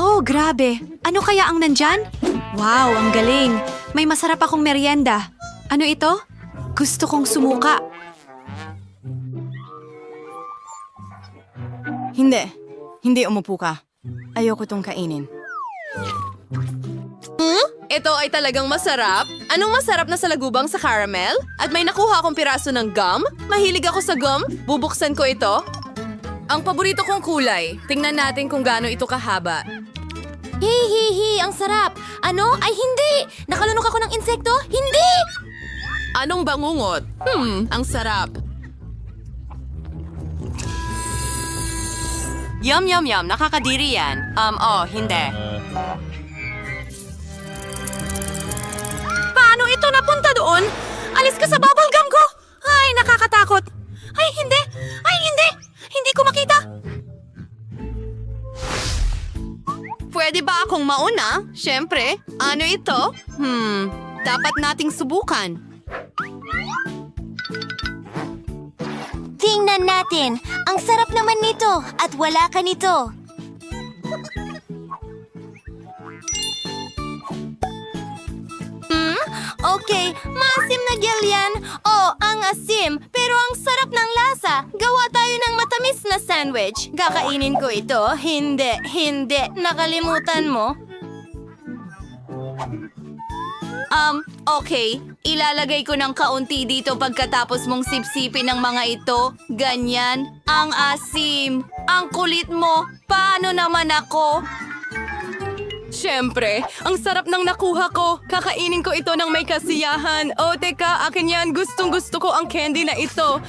Oh, grabe. Ano kaya ang nandyan? Wow, ang galing. May masarap akong merienda. Ano ito? Gusto kong sumuka. Hindi. Hindi umupo ka. Ayoko tong kainin. Ito ay talagang masarap. Anong masarap na salagubang sa caramel? At may nakuha akong piraso ng gum. Mahilig ako sa gum. Bubuksan ko ito. Ang paborito kong kulay. Tingnan natin kung gaano ito kahaba. Hihihi, ang sarap. Ano? Ay, hindi! Nakalunok ako ng insekto? Hindi! Anong bangungot? Ang sarap. Yum, yum, yum. Nakakadiri yan. Hindi. Paano ito napunta doon? Alis ka sa bubble gum ko! Ay, nakakatakot. Ay, hindi! Ay, hindi! Hindi ko makita! Pwede ba akong mauna? Siyempre. Ano ito? Dapat nating subukan. Tingnan natin. Ang sarap naman nito at wala ka nito. Okay, maasim na gel yan. Oh, ang asim. Pero ang sarap ng lasa. Gawa tayo ng matamis na sandwich. Kakainin ko ito. Hindi, hindi. Nakalimutan mo. Okay. Ilalagay ko ng kaunti dito pagkatapos mong sipsipin ng mga ito. Ganyan. Ang asim. Ang kulit mo. Paano naman ako? Siyempre, ang sarap ng nakuha ko. Kakainin ko ito ng may kasiyahan. Oh, teka, akin yan. Gustong-gusto ko ang candy na ito.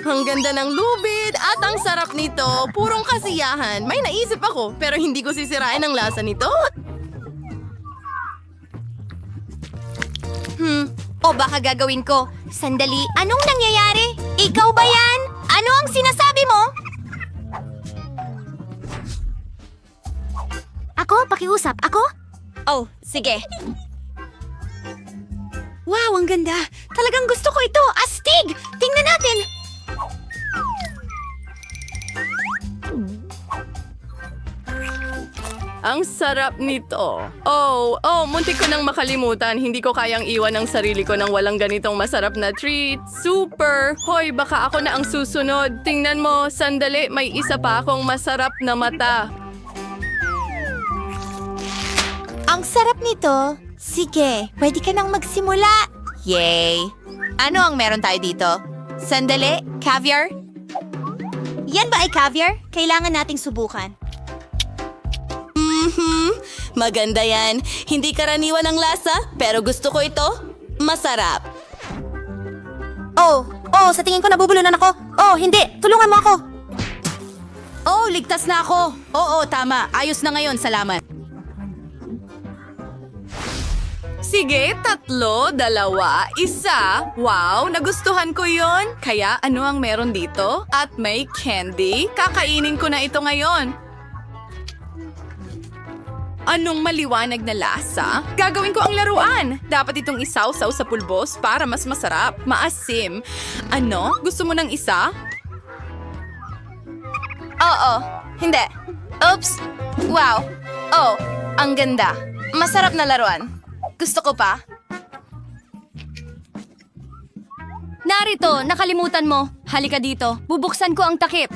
Ang ganda ng lubid at ang sarap nito. Purong kasiyahan. May naisip ako, pero hindi ko sisirain ang lasa nito. O baka gagawin ko. Sandali, anong nangyayari? Ikaw ba yan? Ano ang sinasabi mo? Ako? Pakiusap? Ako? Oh, sige. Wow, ang ganda. Talagang gusto ko ito. Astig! Tingnan natin. Ang sarap nito. Muntik ko nang makalimutan. Hindi ko kayang iwan ang sarili ko nang walang ganitong masarap na treat. Super! Hoy, baka ako na ang susunod. Tingnan mo, sandali, may isa pa akong masarap na mata. Ang sarap nito. Sige, pwede ka nang magsimula. Yay! Ano ang meron tayo dito? Sandali, caviar? Yan ba ay caviar? Kailangan nating subukan. Maganda yan. Hindi karaniwan ang lasa, pero gusto ko ito. Masarap. Sa tingin ko nabubulunan ako. Hindi. Tulungan mo ako. Ligtas na ako. Oo, tama. Ayos na ngayon. Salamat. Sige, 3, 2, 1. Wow, nagustuhan ko yon. Kaya ano ang meron dito? At may candy. Kakainin ko na ito ngayon. Anong maliwanag na lasa? Gagawin ko ang laruan. Dapat itong isawsaw sa pulbos para mas masarap. Maasim. Ano? Gusto mo ng isa? Oo. Hindi. Oops. Wow. Ang ganda. Masarap na laruan. Gusto ko pa. Narito, nakalimutan mo. Halika dito. Bubuksan ko ang takip.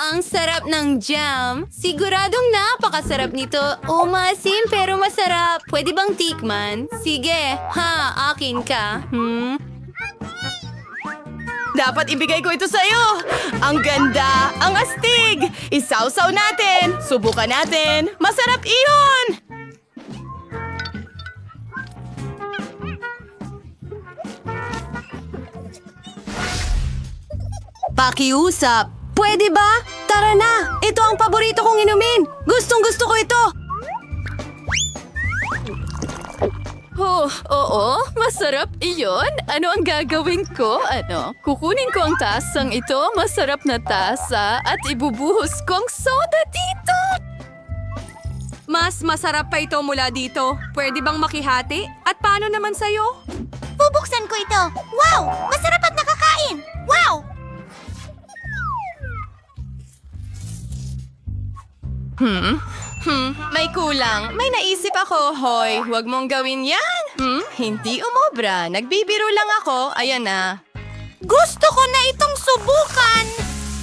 Ang sarap ng jam. Siguradong napakasarap nito. Maasim pero masarap. Pwede bang tikman? Sige. Akin ka. Dapat ibigay ko ito sa'yo. Ang ganda, ang astig. Isawsaw natin. Subukan natin. Masarap iyon. Pakiusap. Pwede ba? Tara na! Ito ang paborito kong inumin! Gustong-gusto ko ito! Oo, masarap iyon. Ano ang gagawin ko? Kukunin ko ang tasang ito, masarap na tasa, at ibubuhos kong soda dito. Mas masarap pa ito mula dito. Pwede bang makihati? At paano naman sa'yo? Bubuksan ko ito. Wow! Masarap at nakakain! Wow! May kulang. May naisip ako, Hoy. Huwag mong gawin yan. Hindi umobra. Nagbibiro lang ako. Ayan na. Gusto ko na itong subukan!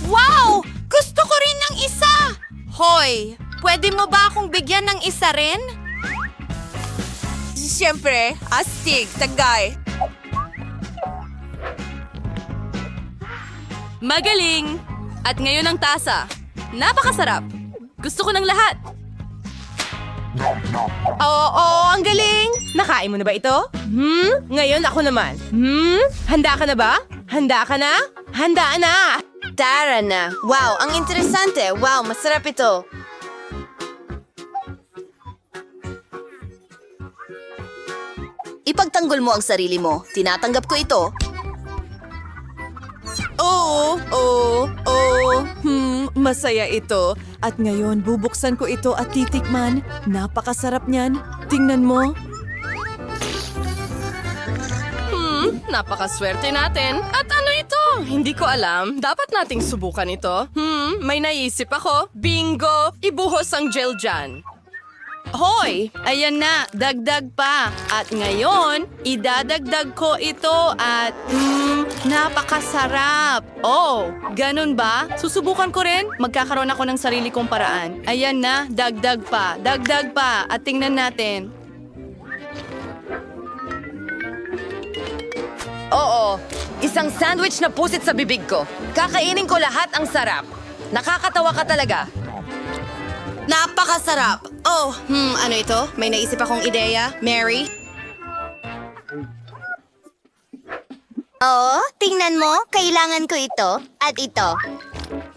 Wow! Gusto ko rin ng isa! Hoy, pwede mo ba akong bigyan ng isa rin? Siyempre, astig, tagay. Magaling! At ngayon ang tasa. Napakasarap. Gusto ko ng lahat. Oo, ang galing! Nakain mo na ba ito? Ngayon ako naman. Handa ka na ba? Handa ka na? Handa na! Tara na. Wow, ang interesante. Wow, masarap ito. Ipagtanggol mo ang sarili mo. Tinatanggap ko ito. Masaya ito. At ngayon, bubuksan ko ito at titikman. Napakasarap niyan. Tingnan mo. Napakaswerte natin. At ano ito? Hindi ko alam. Dapat nating subukan ito. May naisip ako. Bingo! Ibuhos ang gel dyan. Hoy! Ayan na, dagdag pa. At ngayon, idadagdag ko ito at napakasarap. Oh, ganun ba? Susubukan ko rin. Magkakaroon ako ng sarili kong paraan. Ayan na, dagdag pa. Dagdag pa. At tingnan natin. Oo, isang sandwich na pusit sa bibig ko. Kakainin ko lahat ang sarap. Nakakatawa ka talaga. Napakasarap. Oh, ano ito? May naisip akong ideya. Mary? Oo, tingnan mo. Kailangan ko ito at ito.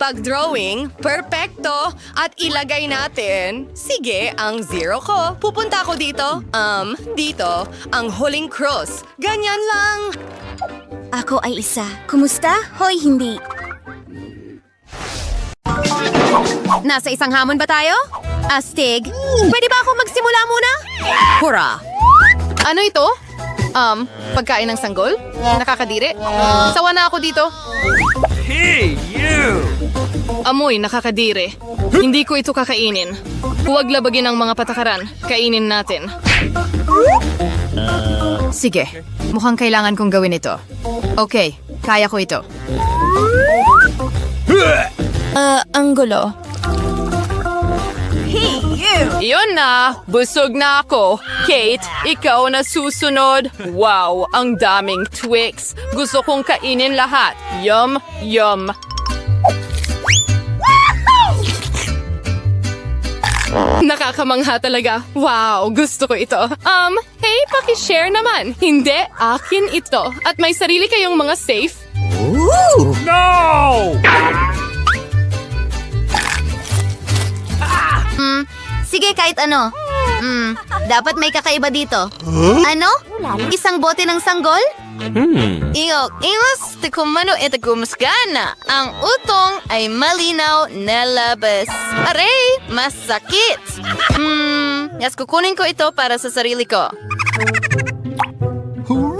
Pag-drawing, perfecto. At ilagay natin, sige, ang zero ko. Pupunta ako dito. Dito, ang huling cross. Ganyan lang. Ako ay isa. Kumusta? Hoy, hindi. Nasa isang hamon ba tayo? Astig, pwede ba ako magsimula muna? Hurra! Ano ito? Pagkain ng sanggol? Nakakadiri? Sawa na ako dito. Hey, you! Amoy, nakakadiri. Hindi ko ito kakainin. Huwag labagin ang mga patakaran. Kainin natin. Sige, mukhang kailangan kong gawin ito. Okay, kaya ko ito. Ang gulo. Iyon na! Busog na ako! Kate, ikaw na susunod! Wow, ang daming Twix! Gusto kong kainin lahat! Yum, yum! Nakakamangha talaga! Wow, gusto ko ito! Hey, pakishare naman! Hindi, akin ito! At may sarili kayong mga safe? No! Sige, kahit ano. Dapat may kakaiba dito. Ano? Isang bote ng sanggol? Ingos, tikumano ito kumusgana. Ang utong ay malinaw na labas. Aray, masakit. Yes, kukunin ko ito para sa sarili ko.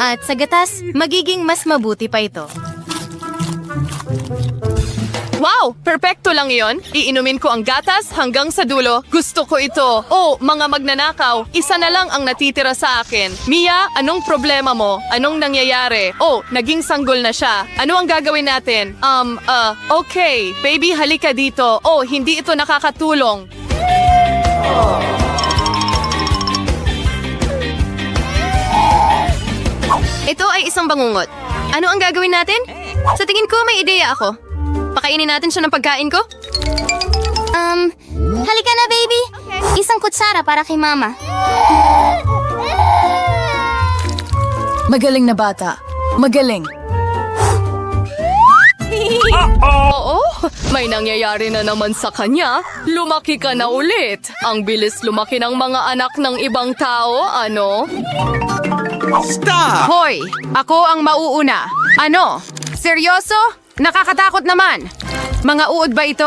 At sa gatas, magiging mas mabuti pa ito. Wow! Perpekto lang iyon. Iinumin ko ang gatas hanggang sa dulo. Gusto ko ito. Oh, mga magnanakaw, isa na lang ang natitira sa akin. Mia, anong problema mo? Anong nangyayari? Oh, naging sanggol na siya. Ano ang gagawin natin? Okay. Baby, halika dito. Oh, hindi ito nakakatulong. Ito ay isang bangungot. Ano ang gagawin natin? Sa tingin ko, may ideya ako. Pakainin natin siya ng pagkain ko? Halika na, baby. Isang kutsara para kay mama. Magaling na bata. Magaling. Oo, may nangyayari na naman sa kanya. Lumaki ka na ulit. Ang bilis lumaki ng mga anak ng ibang tao, ano? Stop! Hoy, ako ang mauuna. Ano? Seryoso? Nakakatakot naman. Mga uod ba ito?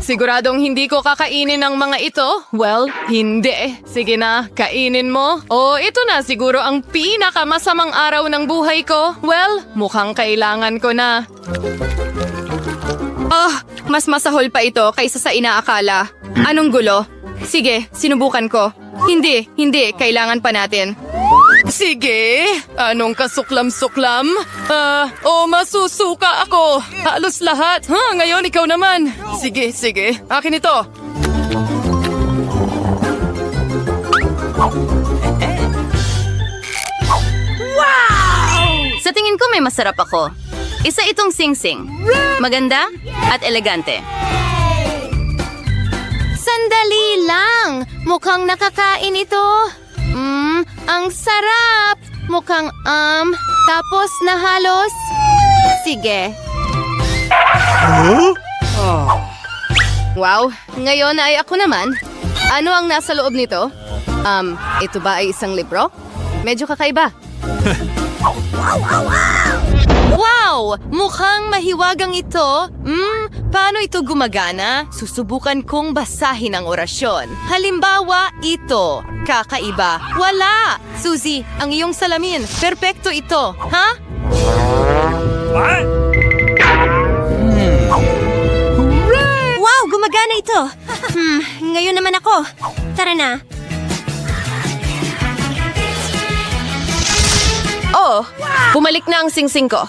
Siguradong hindi ko kakainin ang mga ito? Well, hindi. Sige na, kainin mo. Oh, ito na siguro ang pinakamasamang araw ng buhay ko. Well, mukhang kailangan ko na. Mas masahol pa ito kaysa sa inaakala. Anong gulo? Sige, sinubukan ko. Hindi, kailangan pa natin. Sige, anong kasuklam-suklam? Masusuka ako. Halos lahat. Ngayon ikaw naman. Sige, akin ito. Sa tingin ko may masarap ako. Isa itong sing-sing. Maganda at elegante. Sandali lang! Mukhang nakakain ito. Ang sarap! Mukhang, tapos nahalos. Sige. Wow, ngayon ay ako naman. Ano ang nasa loob nito? Ito ba ay isang libro? Medyo kakaiba. Wow! Mukhang mahiwagang ito. Paano ito gumagana? Susubukan kong basahin ang orasyon. Halimbawa, ito. Kakaiba. Wala! Suzy, ang iyong salamin. Perpekto ito. Ha? What? Wow, gumagana ito. Ngayon naman ako. Tara na. Oh, bumalik na ang singsing ko.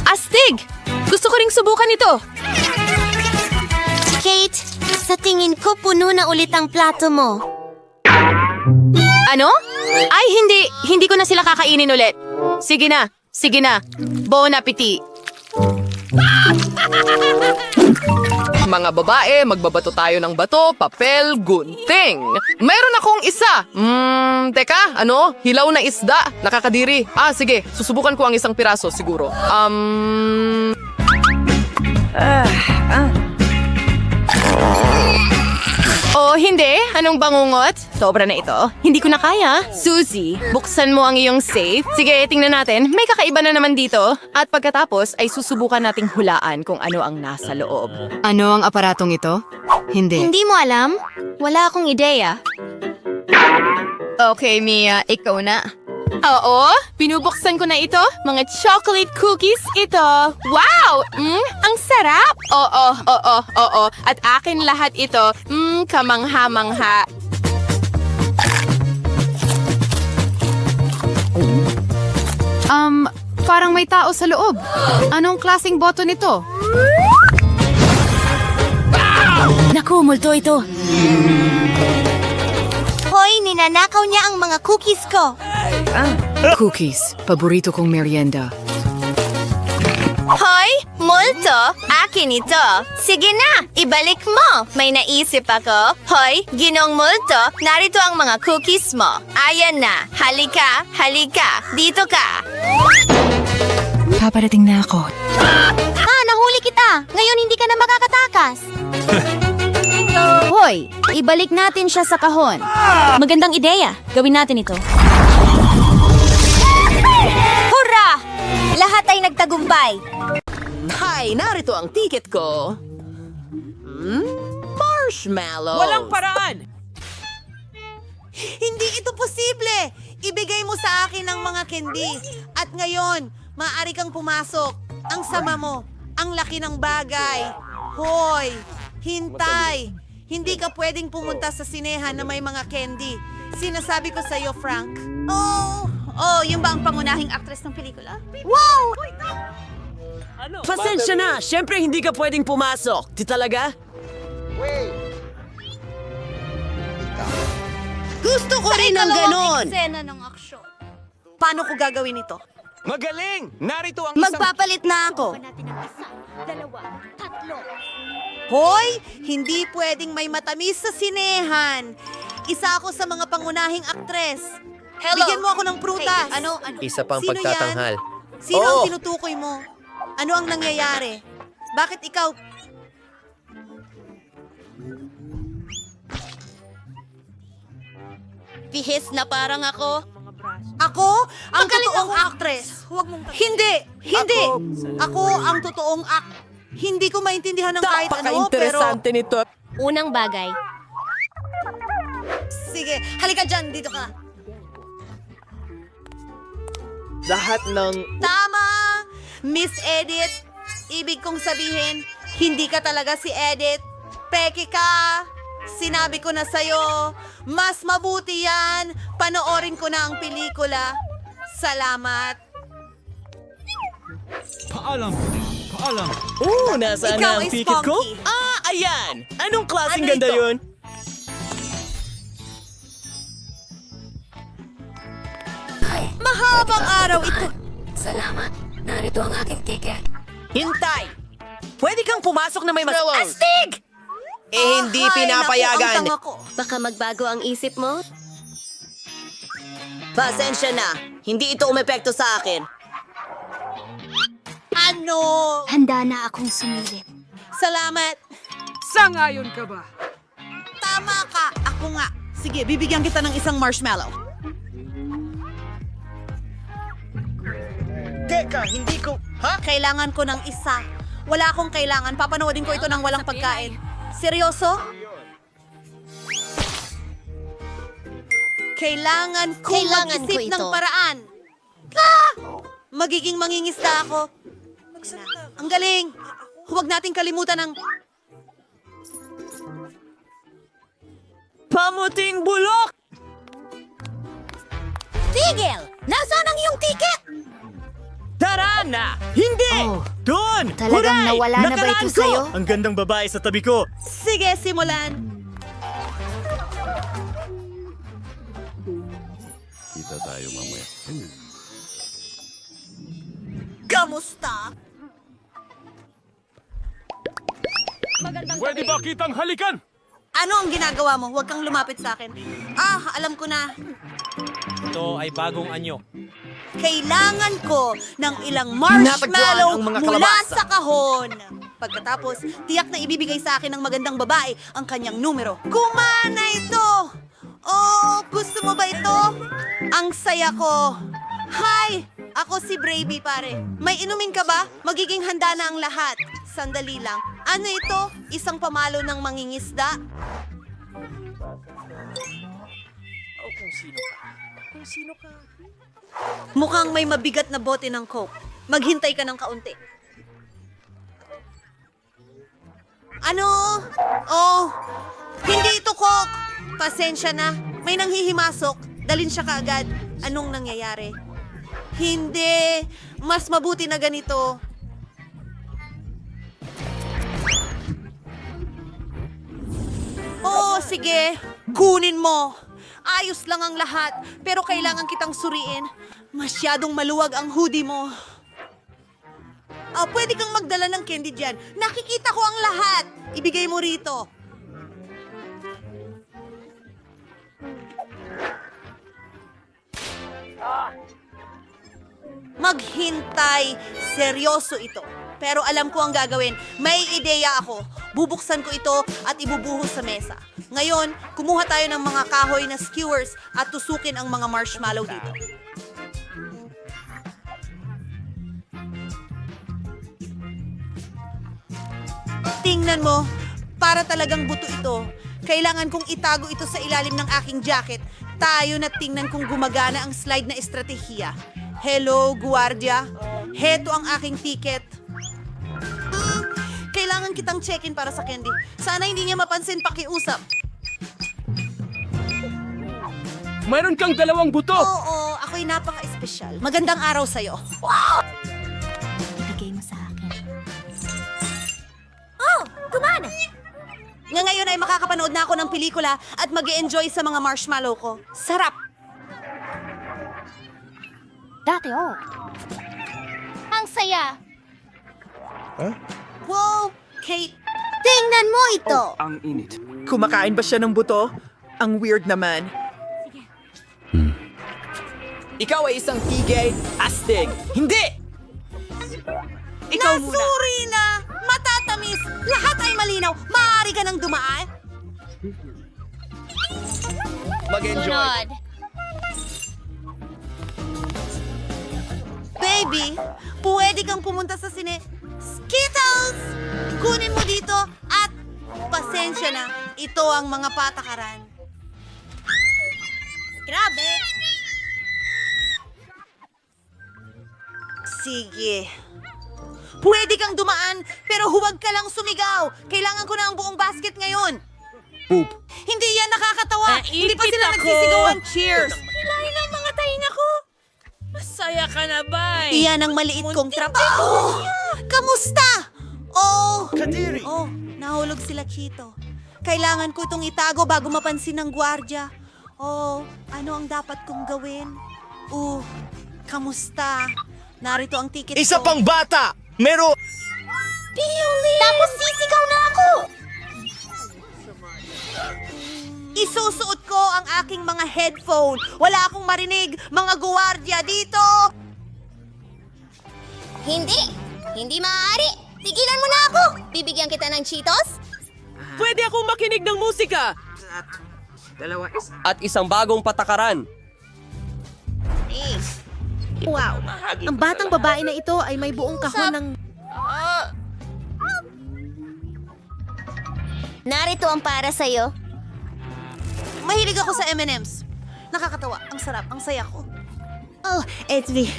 Astig! Gusto ko ring subukan ito. Kate, sa tingin ko puno na ulit ang plato mo. Ano? Ay, hindi ko na sila kakainin ulit. Sige na. Bon appetit. Mga babae, magbabato tayo ng bato, papel, gunting. Mayroon akong isa. Teka, Hilaw na isda. Nakakadiri. Sige. Susubukan ko ang isang piraso, siguro. Oh, hindi. Anong bangungot? Sobra na ito. Hindi ko na kaya. Suzy, buksan mo ang iyong safe. Sige, tingnan natin. May kakaiba na naman dito. At pagkatapos ay susubukan nating hulaan kung ano ang nasa loob. Ano ang aparatong ito? Hindi. Hindi mo alam? Wala akong ideya. Okay, Mia, ikaw na. Oo, binubuksan ko na ito. Mga chocolate cookies ito. Wow! Ang sarap! Oo. At akin lahat ito. Kamangha-mangha. Parang may tao sa loob. Anong klaseng boto nito? Naku, multo ito. Hoy, ninanakaw niya ang mga cookies ko. Cookies, paborito kong merienda. Hoy, multo, akin ito. Sige na, ibalik mo. May naisip ako. Hoy, ginong multo, narito ang mga cookies mo. Ayan na, halika, dito ka. Paparating na ako. Nahuli kita. Ngayon hindi ka na makakatakas. Hoy, ibalik natin siya sa kahon. Magandang ideya. Gawin natin ito. Hurra! Lahat ay nagtagumpay. Hay, narito ang ticket ko. Marshmallow. Walang paraan! Hindi ito posible! Ibigay mo sa akin ang mga candy. At ngayon, maaari kang pumasok. Ang sama mo. Ang laki ng bagay. Hoy! Hintay! Hindi ka pwedeng pumunta sa sinehan na may mga candy. Sinasabi ko sa'yo, Frank. Yung ba ang pangunahing actress ng pelikula? Wow! Pasensya na! Siyempre hindi ka pwedeng pumasok. Di talaga? Gusto ko rin ng ganon! Eksena ng aksyon. Paano ko gagawin ito? Magaling! Narito ang isang... Magpapalit na ako. Hoy! Hindi pwedeng may matamis sa sinehan. Isa ako sa mga pangunahing aktres. Bigyan mo ako ng prutas. Isa pang Sino pagtatanghal. yan? Sino ang tinutukoy mo? Ano ang nangyayari? Bakit ikaw... Bihis na parang ako. Ako? Ang totoong actress. Hindi! Ako Ako ang totoong Hindi ko maintindihan ng kahit ano, pero... Napaka-interesante nito. Unang bagay. Sige, halika dyan, dito ka. Lahat ng... Tama! Miss Edith, ibig kong sabihin, hindi ka talaga si Edith. Peke ka! Sinabi ko na sa'yo, mas mabuti yan. Panoorin ko na ang pelikula. Salamat. Nasaan Ikaw na ang ay ticket ko? spunky. Ayan! Anong klaseng Ano ganda ito? yun? Mahabang araw ito. Hintay! Pwede kang pumasok na may mas... Astig! Hindi pinapayagan. Naku, ang tanga ko. Baka magbago ang isip mo? Pasensya na. Hindi ito umepekto sa akin. Ano? Handa na akong sumilip. Salamat. Sangayon ka ba? Tama ka. Ako nga. Sige, bibigyan kita ng isang marshmallow. Teka, hindi ko... Ha? Kailangan ko ng isa. Wala akong kailangan. Papanoodin ko ito ng walang pagkain. Seryoso? Kailangan ko Kailangan ko mag-isip ito. ng paraan. Ah! Magiging mangingisda ako. Ang galing. Huwag nating kalimutan ang... Pamuting bulok! Tigil! Nasaan ang iyong ticket? Tara na! Hindi! Doon! Talagang Huray! nawala na ba Nakaraan ito ko! sa'yo? Ang gandang babae sa tabi ko. Sige, simulan. Kamusta? Pwede ba kitang halikan? Ano ang ginagawa mo? Huwag kang lumapit sa akin. Alam ko na. Ito ay bagong anyo. Kailangan ko ng ilang Natagpuan marshmallow ang mga mula kalabasa. sa kahon. Pagkatapos, tiyak na ibibigay sa akin ng magandang babae ang kanyang numero. Kumana ito! Oh, gusto mo ba ito? Ang saya ko. Hi! Ako si Bravey, pare. May inumin ka ba? Magiging handa na ang lahat. Sandali lang. Ano ito? Isang pamalo ng mangingisda? Mukhang may mabigat na bote ng Coke. Maghintay ka ng kaunti. Ano? Oh, hindi ito Coke. Pasensya na. May nanghihimasok. Dalin siya kaagad. Anong nangyayari? Hindi. Mas mabuti na ganito. Oh, sige. Kunin mo. Ayos lang ang lahat, pero kailangan kitang suriin. Masyadong maluwag ang hoodie mo. Pwede kang magdala ng candy dyan. Nakikita ko ang lahat. Ibigay mo rito. Maghintay. Seryoso ito. Pero alam ko ang gagawin. May ideya ako. Bubuksan ko ito at ibubuhos sa mesa. Ngayon, kumuha tayo ng mga kahoy na skewers at tusukin ang mga marshmallow dito. Tingnan mo, para talagang buto ito. Kailangan kong itago ito sa ilalim ng aking jacket. Tayo na tingnan kung gumagana ang slide na estratehiya. Hello, guardia. Heto ang aking ticket. Kailangan kitang check-in para sa candy. Sana hindi niya mapansin pakiusap. Mayroon kang dalawang buto. Oo, ako'y napaka-espesyal. Magandang araw sa'yo. Ibigay mo sa akin. Kumana! Nga ngayon ay makakapanood na ako ng pelikula at mag-enjoy sa mga marshmallow ko. Sarap! Dati, Ang saya! Wow! Kate, Tingnan mo ito! Ang init. Kumakain ba siya ng buto? Ang weird naman. Ikaw ay isang tigay, astig. Hindi! Ikaw muna. nasuri na! Matatamis! Lahat ay malinaw! Maaari ka nang dumaan! Mag-enjoy. Baby, pwede kang pumunta sa sine... Skittles! Kunin mo dito at pasensya Pasensya na. Ito ang mga patakaran. Grabe! Sige. Pwede kang dumaan, pero huwag ka lang sumigaw. Kailangan ko na ang buong basket ngayon. Poop. Hindi yan nakakatawa. Hindi pa sila ako. nagsisigawan. Cheers. Hilahin ang mga tainga ko. Masaya ka na ba? Iyan ang maliit kong trabaho. Kamusta? Oh, Kadiri! oh, nahulog sila, Chito. Kailangan ko itong itago bago mapansin ng gwardya. Oh, ano ang dapat kong gawin? Kamusta? Narito ang ticket Isa ko. pang bata! Meron... Tapos sisigaw na ako! Isusuot ko ang aking mga headphone. Wala akong marinig, mga gwardya dito. Hindi! Hindi maaari! Tigilan mo na ako! Bibigyan kita ng Cheetos? Pwede akong makinig ng musika! At isang bagong patakaran. Wow! Ang batang babae na ito ay may buong kahon ng... Narito ang para sa'yo. Mahilig ako sa M&M's. Nakakatawa, ang sarap, ang saya ko. Oh, Edvi.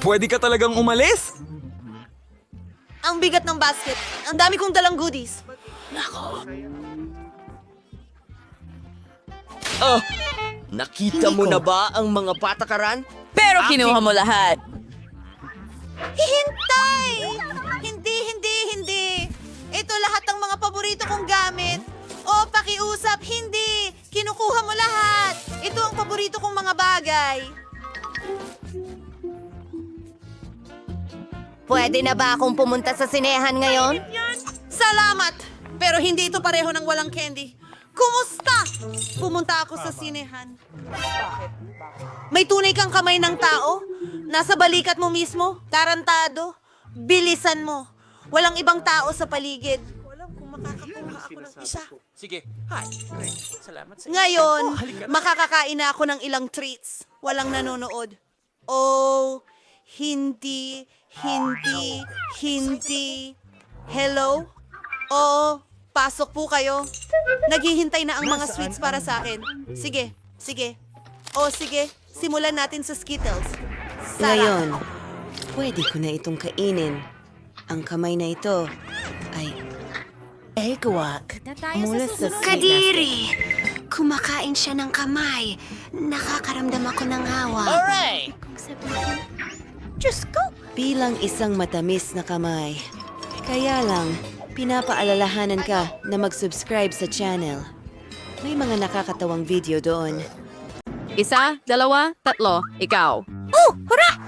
Pwede ka talagang umalis? Ang bigat ng basket. Ang dami kong dalang goodies. Nakita mo na ba ang mga patakaran? Pero kinuha mo lahat. Hintay! Hindi. Ito lahat ng mga paborito kong gamit. O, pakiusap, hindi. Kinukuha mo lahat. Ito ang paborito kong mga bagay. Pwede na ba akong pumunta sa sinehan ngayon? Salamat! Pero hindi ito pareho ng walang candy. Kumusta? Pumunta ako sa sinehan. May tunay kang kamay ng tao? Nasa balikat mo mismo? Tarantado? Bilisan mo. Walang ibang tao sa paligid. Walang kung makakakuha ako ng isa. Sige. Ngayon, makakakain na ako ng ilang treats. Walang nanonood. Oh, hindi. Hello? Oo, pasok po kayo. Naghihintay na ang mga sweets para sa akin. Sige. O sige, simulan natin sa Skittles. Ngayon, pwede ko na itong kainin. Ang kamay na ito ay egwak mula sa Kadiri! Kumakain siya ng kamay. Nakakaramdam ako ng hawa. Alright! Diyos ko! bilang isang matamis na kamay. Kaya lang, pinapaalalahanan ka na mag-subscribe sa channel. May mga nakakatawang video doon. 1, 2, 3, ikaw. Oh, hurra!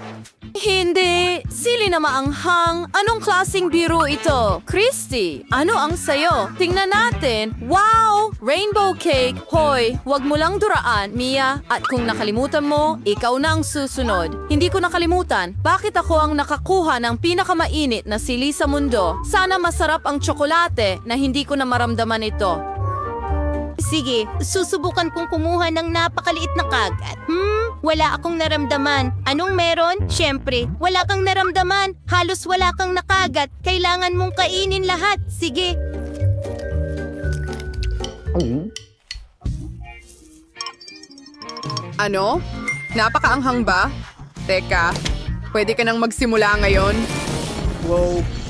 Hindi! Sili na maanghang! Anong klaseng biro ito? Christy, ano ang sayo? Tingnan natin! Wow! Rainbow cake! Hoy, wag mo lang duraan, Mia. At kung nakalimutan mo, ikaw na ang susunod. Hindi ko nakalimutan. Bakit ako ang nakakuha ng pinakamainit na sili sa mundo? Sana masarap ang tsokolate na hindi ko na maramdaman ito. Sige, susubukan kong kumuha ng napakaliit na kagat. Wala akong naramdaman. Anong meron? Siyempre, wala kang naramdaman. Halos wala kang nakagat. Kailangan mong kainin lahat. Sige. Ano? Napakaanghang ba? Teka, pwede ka nang magsimula ngayon? Wow.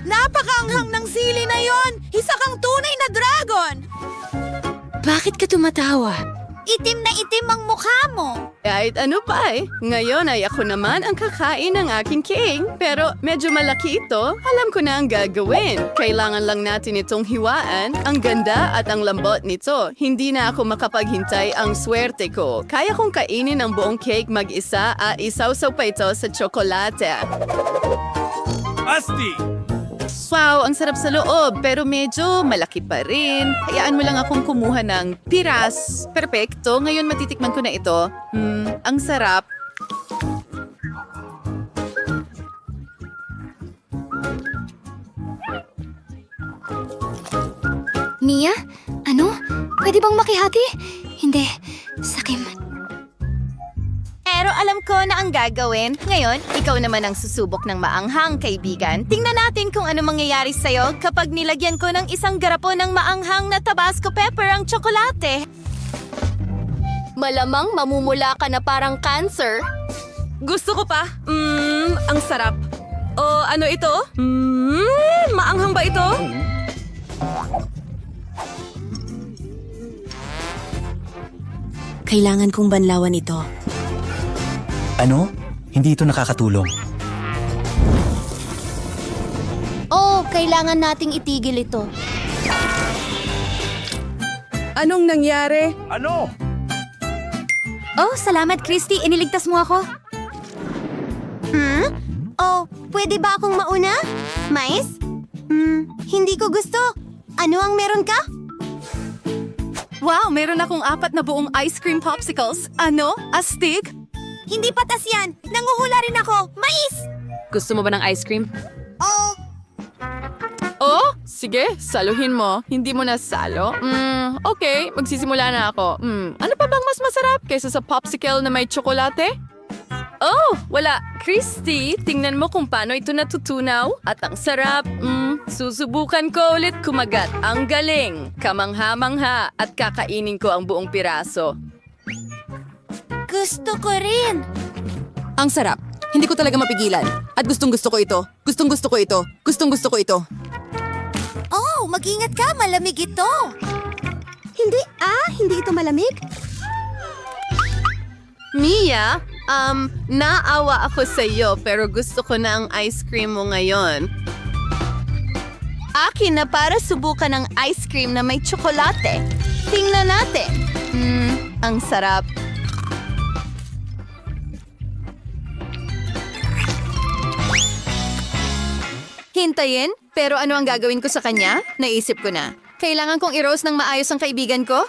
Napakaanghang ng sili na yon! Isa kang tunay na dragon! Bakit ka tumatawa? Itim na itim ang mukha mo. Kahit ano pa eh. Ngayon ay ako naman ang kakain ng aking king. Pero medyo malaki ito. Alam ko na ang gagawin. Kailangan lang natin itong hiwaan. Ang ganda at ang lambot nito. Hindi na ako makapaghintay ang swerte ko. Kaya kong kainin ang buong cake mag-isa at isawsaw pa ito sa tsokolate. Asti! Wow, ang sarap sa loob, pero medyo malaki pa rin. Hayaan mo lang akong kumuha ng piras. Perpekto, ngayon matitikman ko na ito. Ang sarap. Mia? Ano? Pwede bang makihati? Hindi. Sakim. pero alam ko na ang gagawin. Ngayon, ikaw naman ang susubok ng maanghang, kaibigan. Tingnan natin kung ano mangyayari sa'yo kapag nilagyan ko ng isang garapon ng maanghang na Tabasco pepper ang tsokolate. Malamang mamumula ka na parang cancer. Gusto ko pa. Ang sarap. O ano ito? Maanghang ba ito? Kailangan kong banlawan ito. Ano? Hindi ito nakakatulong. Oh, kailangan nating itigil ito. Anong nangyari? Ano? Oh, salamat, Christy. Iniligtas mo ako. Oh, pwede ba akong mauna? Mais? Hindi ko gusto. Ano ang meron ka? Wow, meron akong 4 na buong ice cream popsicles. Ano? Astig? Hindi patas yan. Nanguhula rin ako. Mais! Gusto mo ba ng ice cream? Oh, Oh, sige, saluhin mo. Hindi mo nasalo? Okay, magsisimula na ako. Ano pa bang mas masarap kaysa sa popsicle na may tsokolate? Oh, wala. Christy, tingnan mo kung paano ito natutunaw. At ang sarap. Susubukan ko ulit kumagat. Ang galing. Kamangha-mangha. At kakainin ko ang buong piraso. gusto ko rin. Ang sarap. Hindi ko talaga mapigilan. At gustong-gusto ko ito. Gustong-gusto ko ito. Gustong-gusto ko ito. Oh, mag-ingat ka. Malamig ito. Hindi ito malamig? Mia, naawa ako sa iyo pero gusto ko na ang ice cream mo ngayon. Akin na para subukan ang ice cream na may tsokolate. Tingnan natin. Ang sarap. Hintayin? Pero ano ang gagawin ko sa kanya? Naisip ko na. Kailangan kong i-roast ng maayos ang kaibigan ko?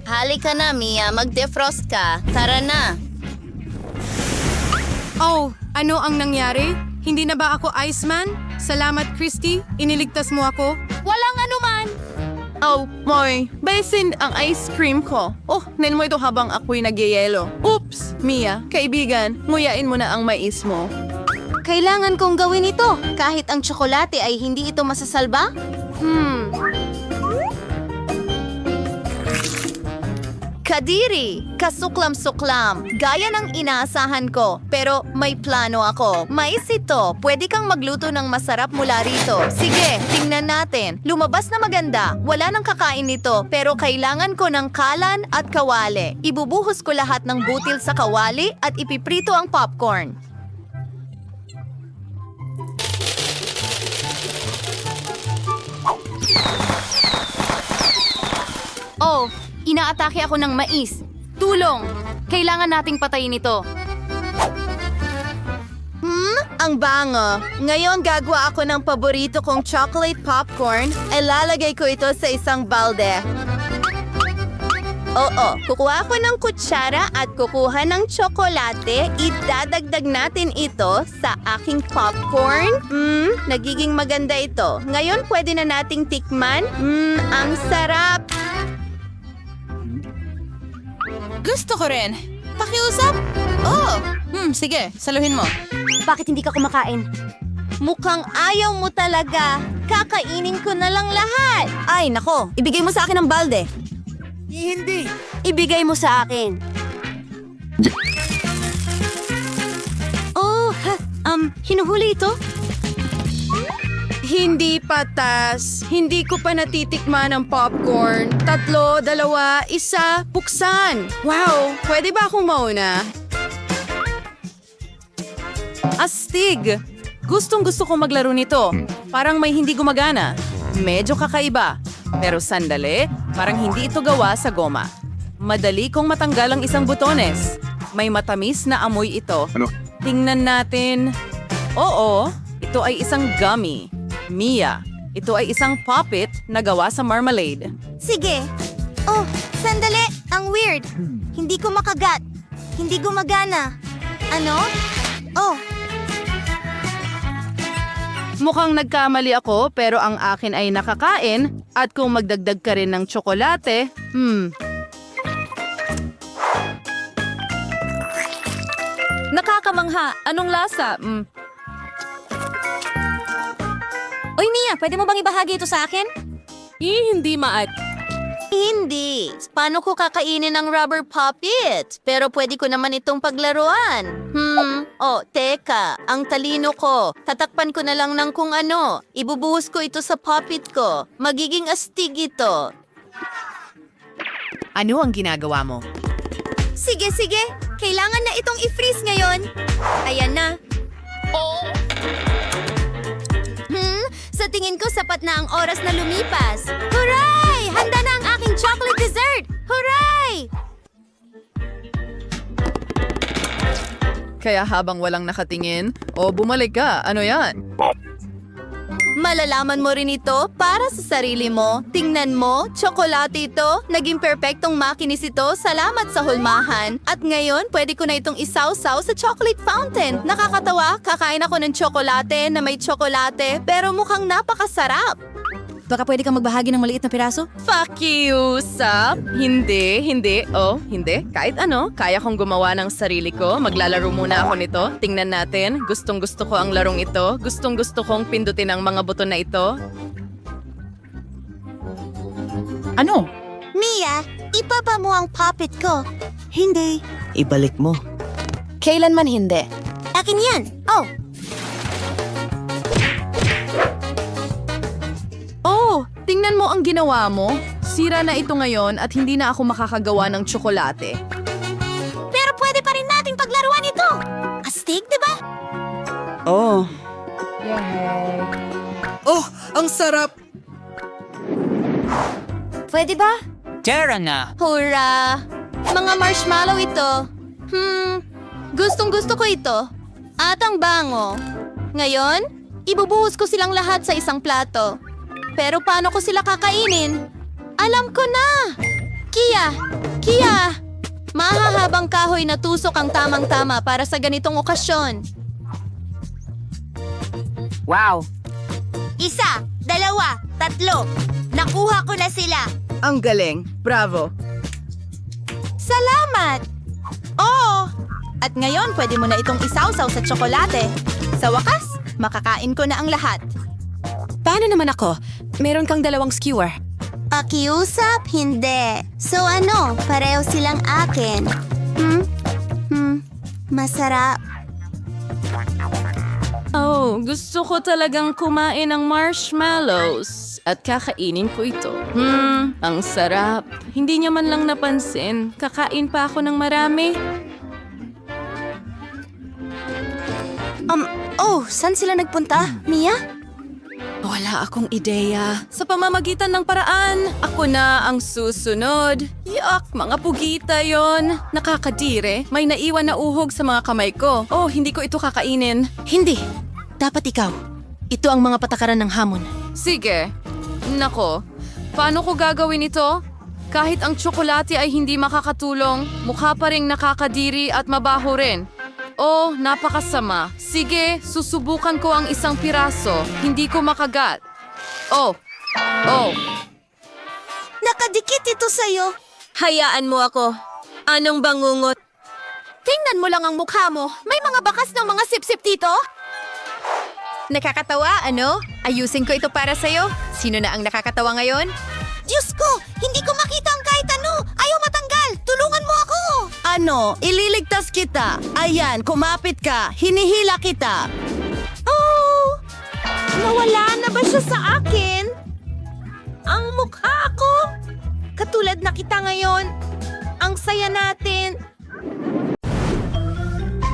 Halika na, Mia. Mag-defrost ka. Tara na. Oh, ano ang nangyari? Hindi na ba ako Iceman? Salamat, Christy. Iniligtas mo ako. Walang anuman. Oh, Moy, besin ang ice cream ko. Oh, nen mo ito habang ako'y nagyayelo. Oops, Mia, kaibigan, nguyain mo na ang mais mo. Kailangan kong gawin ito. Kahit ang tsokolate ay hindi ito masasalba? Kadiri, kasuklam-suklam, gaya ng inaasahan ko. Pero may plano ako. Mais ito, pwede kang magluto ng masarap mula rito. Sige, tingnan natin. Lumabas na maganda. Wala nang kakain nito, pero kailangan ko ng kalan at kawali. Ibubuhos ko lahat ng butil sa kawali at ipiprito ang popcorn. Oh, inaatake ako ng mais. Tulong! Kailangan nating patayin ito. Ang bango. Ngayon gagawa ako ng paborito kong chocolate popcorn. Ilalagay ko ito sa isang balde. Oo, kukuha ko ng kutsara at kukuha ng tsokolate. Idadagdag natin ito sa aking popcorn. Nagiging maganda ito. Ngayon pwede na nating tikman. Ang sarap. Gusto ko rin. Pakiusap? Oh, sige, saluhin mo. Bakit hindi ka kumakain? Mukhang ayaw mo talaga. Kakainin ko na lang lahat. Ay, nako. Ibigay mo sa akin ang balde. Hindi. Ibigay mo sa akin. Oh, hinuhuli ito? Hindi patas. Hindi ko pa natitikman ang popcorn. 3, 2, 1, buksan. Wow, pwede ba akong mauna? Astig! Gustong-gusto kong maglaro nito. Parang may hindi gumagana. Medyo kakaiba. Pero sandali, parang hindi ito gawa sa goma. Madali kong matanggal ang isang butones. May matamis na amoy ito. Ano? Tingnan natin. Oo, ito ay isang gummy. Mia, ito ay isang puppet na gawa sa marmalade. Sige. Oh, sandali. Ang weird. Hindi ko makagat. Hindi gumagana. Ano? Oh, Mukhang nagkamali ako pero ang akin ay nakakain at kung magdagdag ka rin ng tsokolate, Anong lasa? Oy, Mia, pwede mo bang ibahagi ito sa akin? Hindi Hindi. Paano ko kakainin ang rubber puppet? Pero pwede ko naman itong paglaruan. Teka. Ang talino ko. Tatakpan ko na lang ng kung ano. Ibubuhos ko ito sa puppet ko. Magiging astig ito. Ano ang ginagawa mo? Sige. Kailangan na itong i-freeze ngayon. Ayan na. Sa tingin ko, sapat na ang oras na lumipas. Hooray! Handa na ang aking chocolate dessert! Hooray! Kaya habang walang nakatingin, bumalik ka. Ano yan? Malalaman mo rin ito para sa sarili mo. Tingnan mo, tsokolate ito. Naging perpektong makinis ito. Salamat sa hulmahan. At ngayon, pwede ko na itong isawsaw sa chocolate fountain. Nakakatawa, kakain ako ng tsokolate na may tsokolate, pero mukhang napakasarap. Baka pwede kang magbahagi ng maliit na piraso? Fuck you, Sap! Hindi. Hindi. Kahit ano, kaya kong gumawa ng sarili ko. Maglalaro muna ako nito. Tingnan natin. Gustong-gusto ko ang larong ito. Gustong-gusto kong pindutin ang mga buton na ito. Ano? Mia, ipapa mo ang puppet ko. Hindi. Ibalik mo. Kailanman hindi. Akin yan. Oh, Tingnan mo ang ginawa mo. Sira na ito ngayon at hindi na ako makakagawa ng tsokolate. pero pwede pa rin nating paglaruan ito. Astig, di ba? Oh, ang sarap! Pwede ba? Tara na! Hurra! Mga marshmallow ito. Gustong-gusto ko ito. At ang bango. Ngayon, ibubuhos ko silang lahat sa isang plato. Pero paano ko sila kakainin? Alam ko na! Kia! Mahahabang kahoy na tusok ang tamang-tama para sa ganitong okasyon. Wow! 1, 2, 3. Nakuha ko na sila. Ang galing. Bravo. Salamat! Oo! At ngayon, pwede mo na itong isawsaw sa tsokolate. Sa wakas, makakain ko na ang lahat. Paano naman ako? Meron kang 2 skewer. Pakiusap? Hindi. So ano, pareho silang akin. Masarap. Gusto ko talagang kumain ng marshmallows. At kakainin ko ito. Ang sarap. Hindi niya man lang napansin. Kakain pa ako ng marami. Saan sila nagpunta? Mia? Wala akong ideya. Sa pamamagitan ng paraan, ako na ang susunod. Yuck, mga pugita yon. Nakakadire. May naiwan na uhog sa mga kamay ko. Hindi ko ito kakainin. Hindi. Dapat ikaw. Ito ang mga patakaran ng hamon. Sige. Nako, paano ko gagawin ito? Kahit ang tsokolate ay hindi makakatulong, mukha pa ring nakakadiri at mabaho rin. Napakasama. Sige, susubukan ko ang isang piraso. Hindi ko makagat. Nakadikit ito sa'yo. Hayaan mo ako. Anong bangungot? Tingnan mo lang ang mukha mo. May mga bakas ng mga sip-sip dito. Nakakatawa, ano? Ayusin ko ito para sa'yo. Sino na ang nakakatawa ngayon? Diyos ko, hindi ko makita ang kahit ano. Ayaw matanggal. Tulungan mo ako. Ano? Ililigtas kita. Ayan, kumapit ka. Hinihila kita. Nawala na ba siya sa akin? Ang mukha ko? Katulad na kita ngayon. Ang saya natin.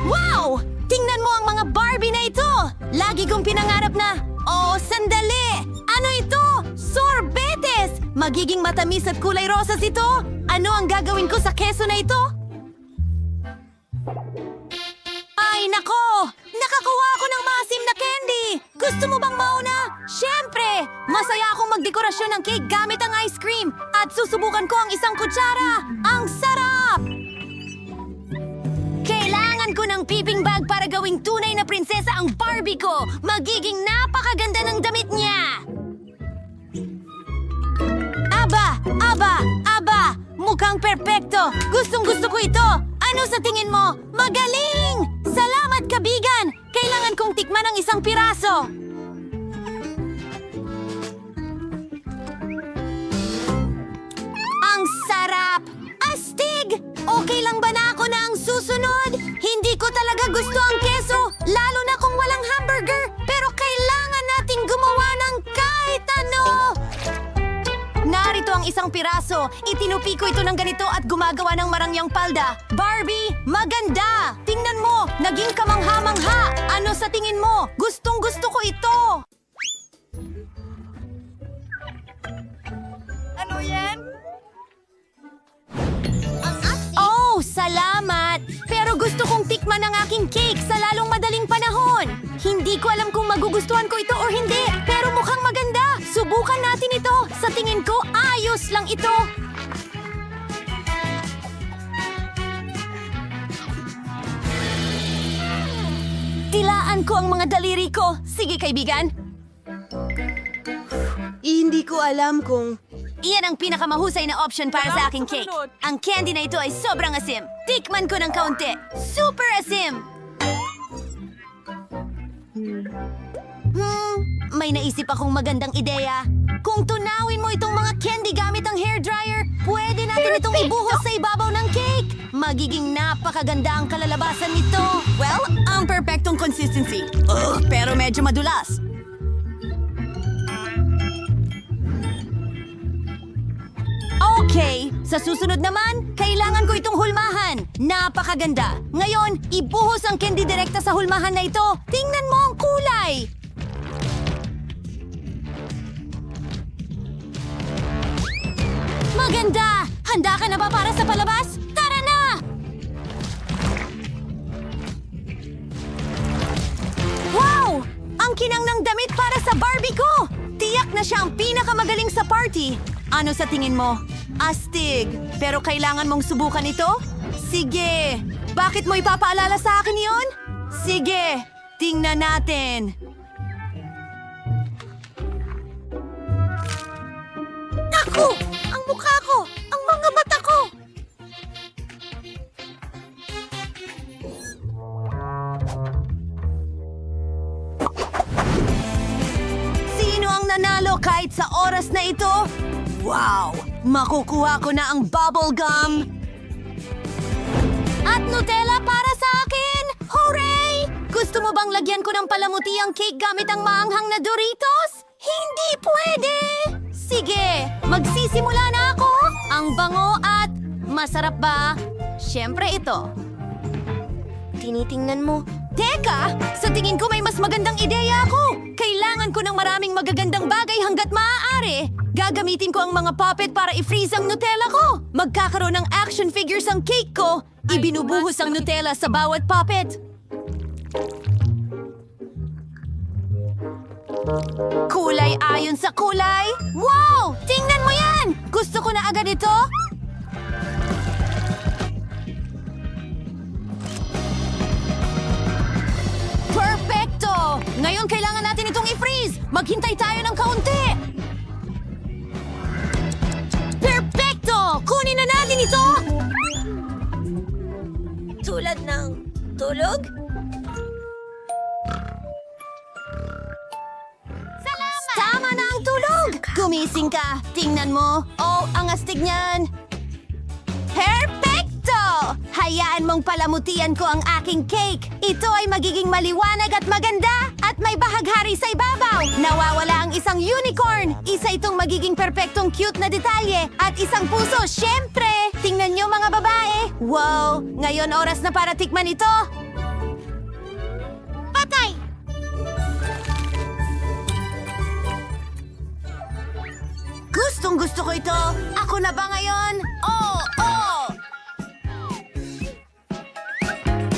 Wow! Tingnan mo ang mga Barbie na ito! Lagi kong pinangarap na... sandali! Ano ito? Sorbetes! Magiging matamis at kulay rosas ito? Ano ang gagawin ko sa keso na ito? Ay, nako! Nakakuha ako ng maasim na candy! Gusto mo bang mauna? Siyempre! Masaya akong magdekorasyon ng cake gamit ang ice cream at susubukan ko ang isang kutsara! Ang sarap! Kailangan ko ng piping bag para gawing tunay na prinsesa ang Barbie ko! Magiging napakaganda ng damit niya! Aba! Mukhang perpekto! Gustong-gusto ko ito! Ano sa tingin mo? Magaling! Salamat! Salamat, kabigan! Kailangan kong tikman ang isang piraso. Ang sarap! Astig! Okay lang ba na ako na ang susunod? Hindi ko talaga gusto ang keso, lalo na kung walang hamburger. Pero kailangan nating gumawa ng kahit ano! Narito ang isang piraso. Itinupi ko ito ng ganito at gumagawa ng marangyang palda. Barbie, maganda! Tingnan mo, naging kamangha-mangha. Ano sa tingin mo? Gustong-gusto ko ito. Ano yan? Oh, salamat! Pero gusto kong tikman ang aking cake sa lalong madaling panahon. Hindi ko alam kung magugustuhan ko ito o hindi, pero mukhang maganda. Subukan natin ito. Sa tingin ko, ayos lang ito. Tilaan ko ang mga daliri ko. Sige, kaibigan. Hindi ko alam kung... Iyan ang pinakamahusay na option para sa aking cake. Ang candy na ito ay sobrang asim. Tikman ko ng kaunti. Super asim! May naisip akong magandang ideya. Kung tunawin mo itong mga candy gamit ang hairdryer, pwede natin itong ibuhos sa ibabaw ng cake. Magiging napakaganda ang kalalabasan nito. Well, ang perfectong consistency. Pero medyo madulas. Okay, sa susunod naman, kailangan ko itong hulmahan. Napakaganda. Ngayon, ibuhos ang candy direkta sa hulmahan na ito. Tingnan mo ang kulay. Maganda! Handa ka na ba para sa palabas? Tara na! Wow! Ang kinang ng damit para sa Barbie ko! Tiyak na siya ang pinakamagaling sa party. Ano sa tingin mo? Astig. Pero kailangan mong subukan ito? Sige. Bakit mo ipapaalala sa akin yon? Sige. Tingnan natin. Naku! Ang mukha ko! Ang mga mata ko! Sino ang nanalo kahit sa oras na ito? Wow! Makukuha ko na ang bubble gum! At Nutella para sa akin! Hooray! Gusto mo bang lagyan ko ng palamuti ang cake gamit ang maanghang na Doritos? Hindi pwede! Sige, magsisimula na ako! Ang bango at masarap ba? Siyempre ito. Tinitingnan mo. Teka! Sa tingin ko may mas magandang ideya ako! Kailangan ko ng maraming magagandang bagay hanggat maaari! Gagamitin ko ang mga puppet para i-freeze ang Nutella ko! Magkakaroon ng action figures ang cake ko! Ibinubuhos ang Nutella sa bawat puppet! Kulay ayon sa kulay? Wow! Tingnan mo yan! Gusto ko na agad ito! Perfecto! Ngayon kailangan natin itong i-freeze! Maghintay tayo ng kaunti! Perfecto! Kunin na natin ito! Tulad ng tulog? Salamat! Tama na ang tulog! Gumising ka! Tingnan mo! Oh, ang astig niyan! Perfecto! Hayaan mong palamutian ko ang aking cake. Ito ay magiging maliwanag at maganda at may bahaghari sa ibabaw. Nawawala ang isang unicorn. Isa itong magiging perpektong cute na detalye. At isang puso, syempre! Tingnan nyo mga babae. Wow! Ngayon oras na para tikman ito. Patay! Gustong gusto ko ito. Ako na ba ngayon? Oh!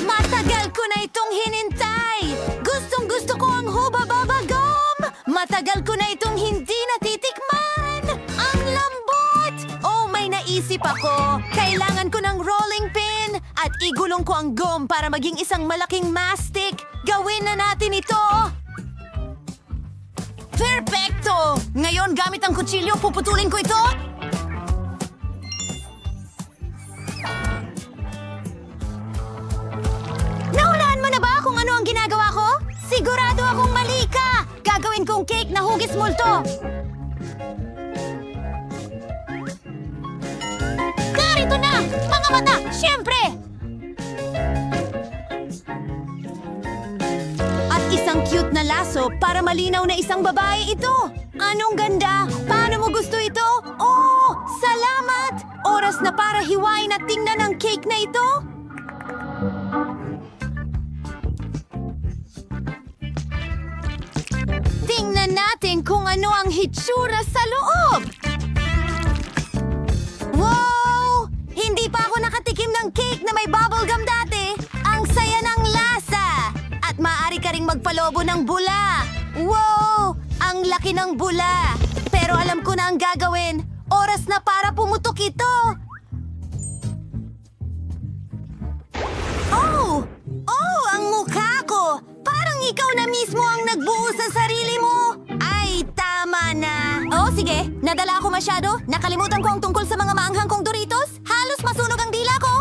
Matagal ko na itong hinintay! Gustong gusto ko ang Hubba Bubba Gum! Matagal ko na itong hindi natitikman! Ang lambot! Oh, may naisip ako! Kailangan ko ng rolling pin at igulong ko ang gum para maging isang malaking mastic! Gawin na natin ito! Perfecto! Ngayon, gamit ang kutsilyo, puputulin ko ito! Nahulaan mo na ba kung hugis multo! Narito na! Mga mata! Siyempre! At isang cute na laso para malinaw na isang babae ito! Anong ganda! Paano mo gusto ito? Oh! Salamat! Oras na para hiwain at tingnan ang cake na ito! Tingnan natin kung ano ang hitsura sa loob! Wow! Hindi pa ako nakatikim ng cake na may bubblegum dati. Ang saya ng lasa! At maaari ka ring magpalobo ng bula. Wow! Ang laki ng bula. Pero alam ko na ang gagawin. Oras na para pumutok ito. Oh! Oh, ang mukha ko! Parang ikaw na mismo ang nagbuo sa sarili mo. Ay, tama na. Oh, sige. Nadala ako masyado. Nakalimutan ko ang tungkol sa mga maanghang kong Doritos. Halos masunog ang dila ko.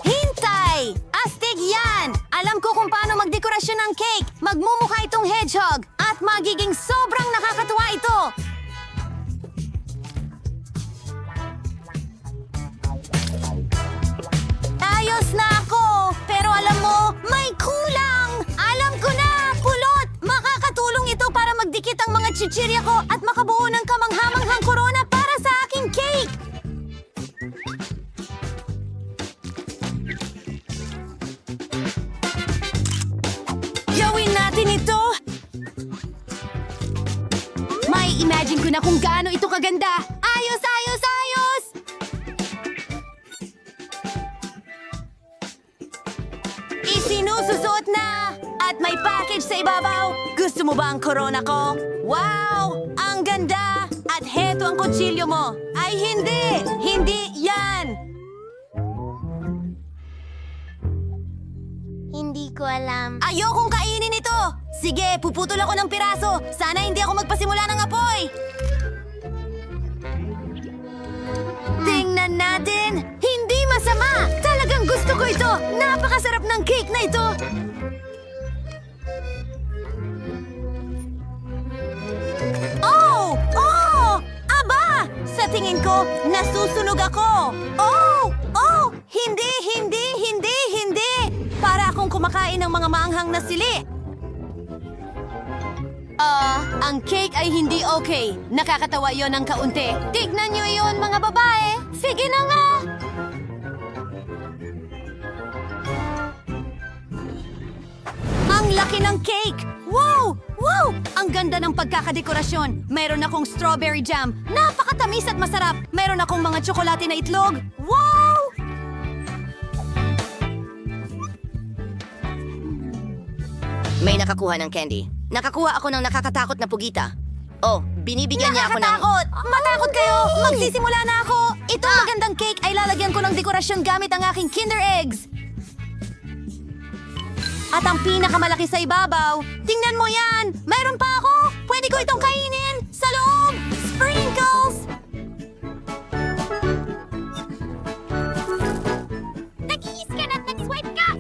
Hintay! Astig yan! Alam ko kung paano magdekorasyon ng cake. Magmumukha itong hedgehog. At magiging sobrang nakakatuwa ito. Ayos na ako! Pero alam mo, may kulang! Alam ko na! Pulot! Makakatulong ito para magdikit ang mga chichirya ko at makabuo ng kamanghamanghang korona para sa aking cake! Gawin natin ito! May imagine ko na kung gaano ito kaganda! Ayos, ayos, ayos! Isinususot na! At may package sa ibabaw! Gusto mo ba ang corona ko? Wow! Ang ganda! At heto ang kutsilyo mo! Ay hindi! Hindi yan! Hindi ko alam. Ayokong kainin ito! Sige, puputol ako ng piraso! Sana hindi ako magpasimula ng apoy! Tingnan natin! Hindi masama! Talagang gusto ko ito! Napakasarap ng cake na ito! Oh! Oh! Aba! Sa tingin ko, nasusunog ako! Oh! Oh! Hindi! Hindi! Hindi! Hindi! Para akong kumakain ng mga maanghang na sili! Ang cake ay hindi okay. Nakakatawa yon ng kaunti. Tignan nyo yon, mga babae. Sige na nga! Ang laki ng cake! Wow! Wow! Ang ganda ng pagkakadekorasyon. Meron akong strawberry jam. Napakatamis at masarap. Meron akong mga tsokolate na itlog. Wow! May nakakuha ng candy. Nakakuha ako ng nakakatakot na pugita. Oh, binibigyan niya ako ng... Nakakatakot! Matakot kayo! Magsisimula na ako! Itong magandang cake ay lalagyan ko ng dekorasyon gamit ang aking Kinder Eggs. At ang pinakamalaki sa ibabaw, tingnan mo yan! Mayroon pa ako! Pwede ko itong kainin! Sa loob! Sprinkles! Nag-iis ka na at nag-swipe ka!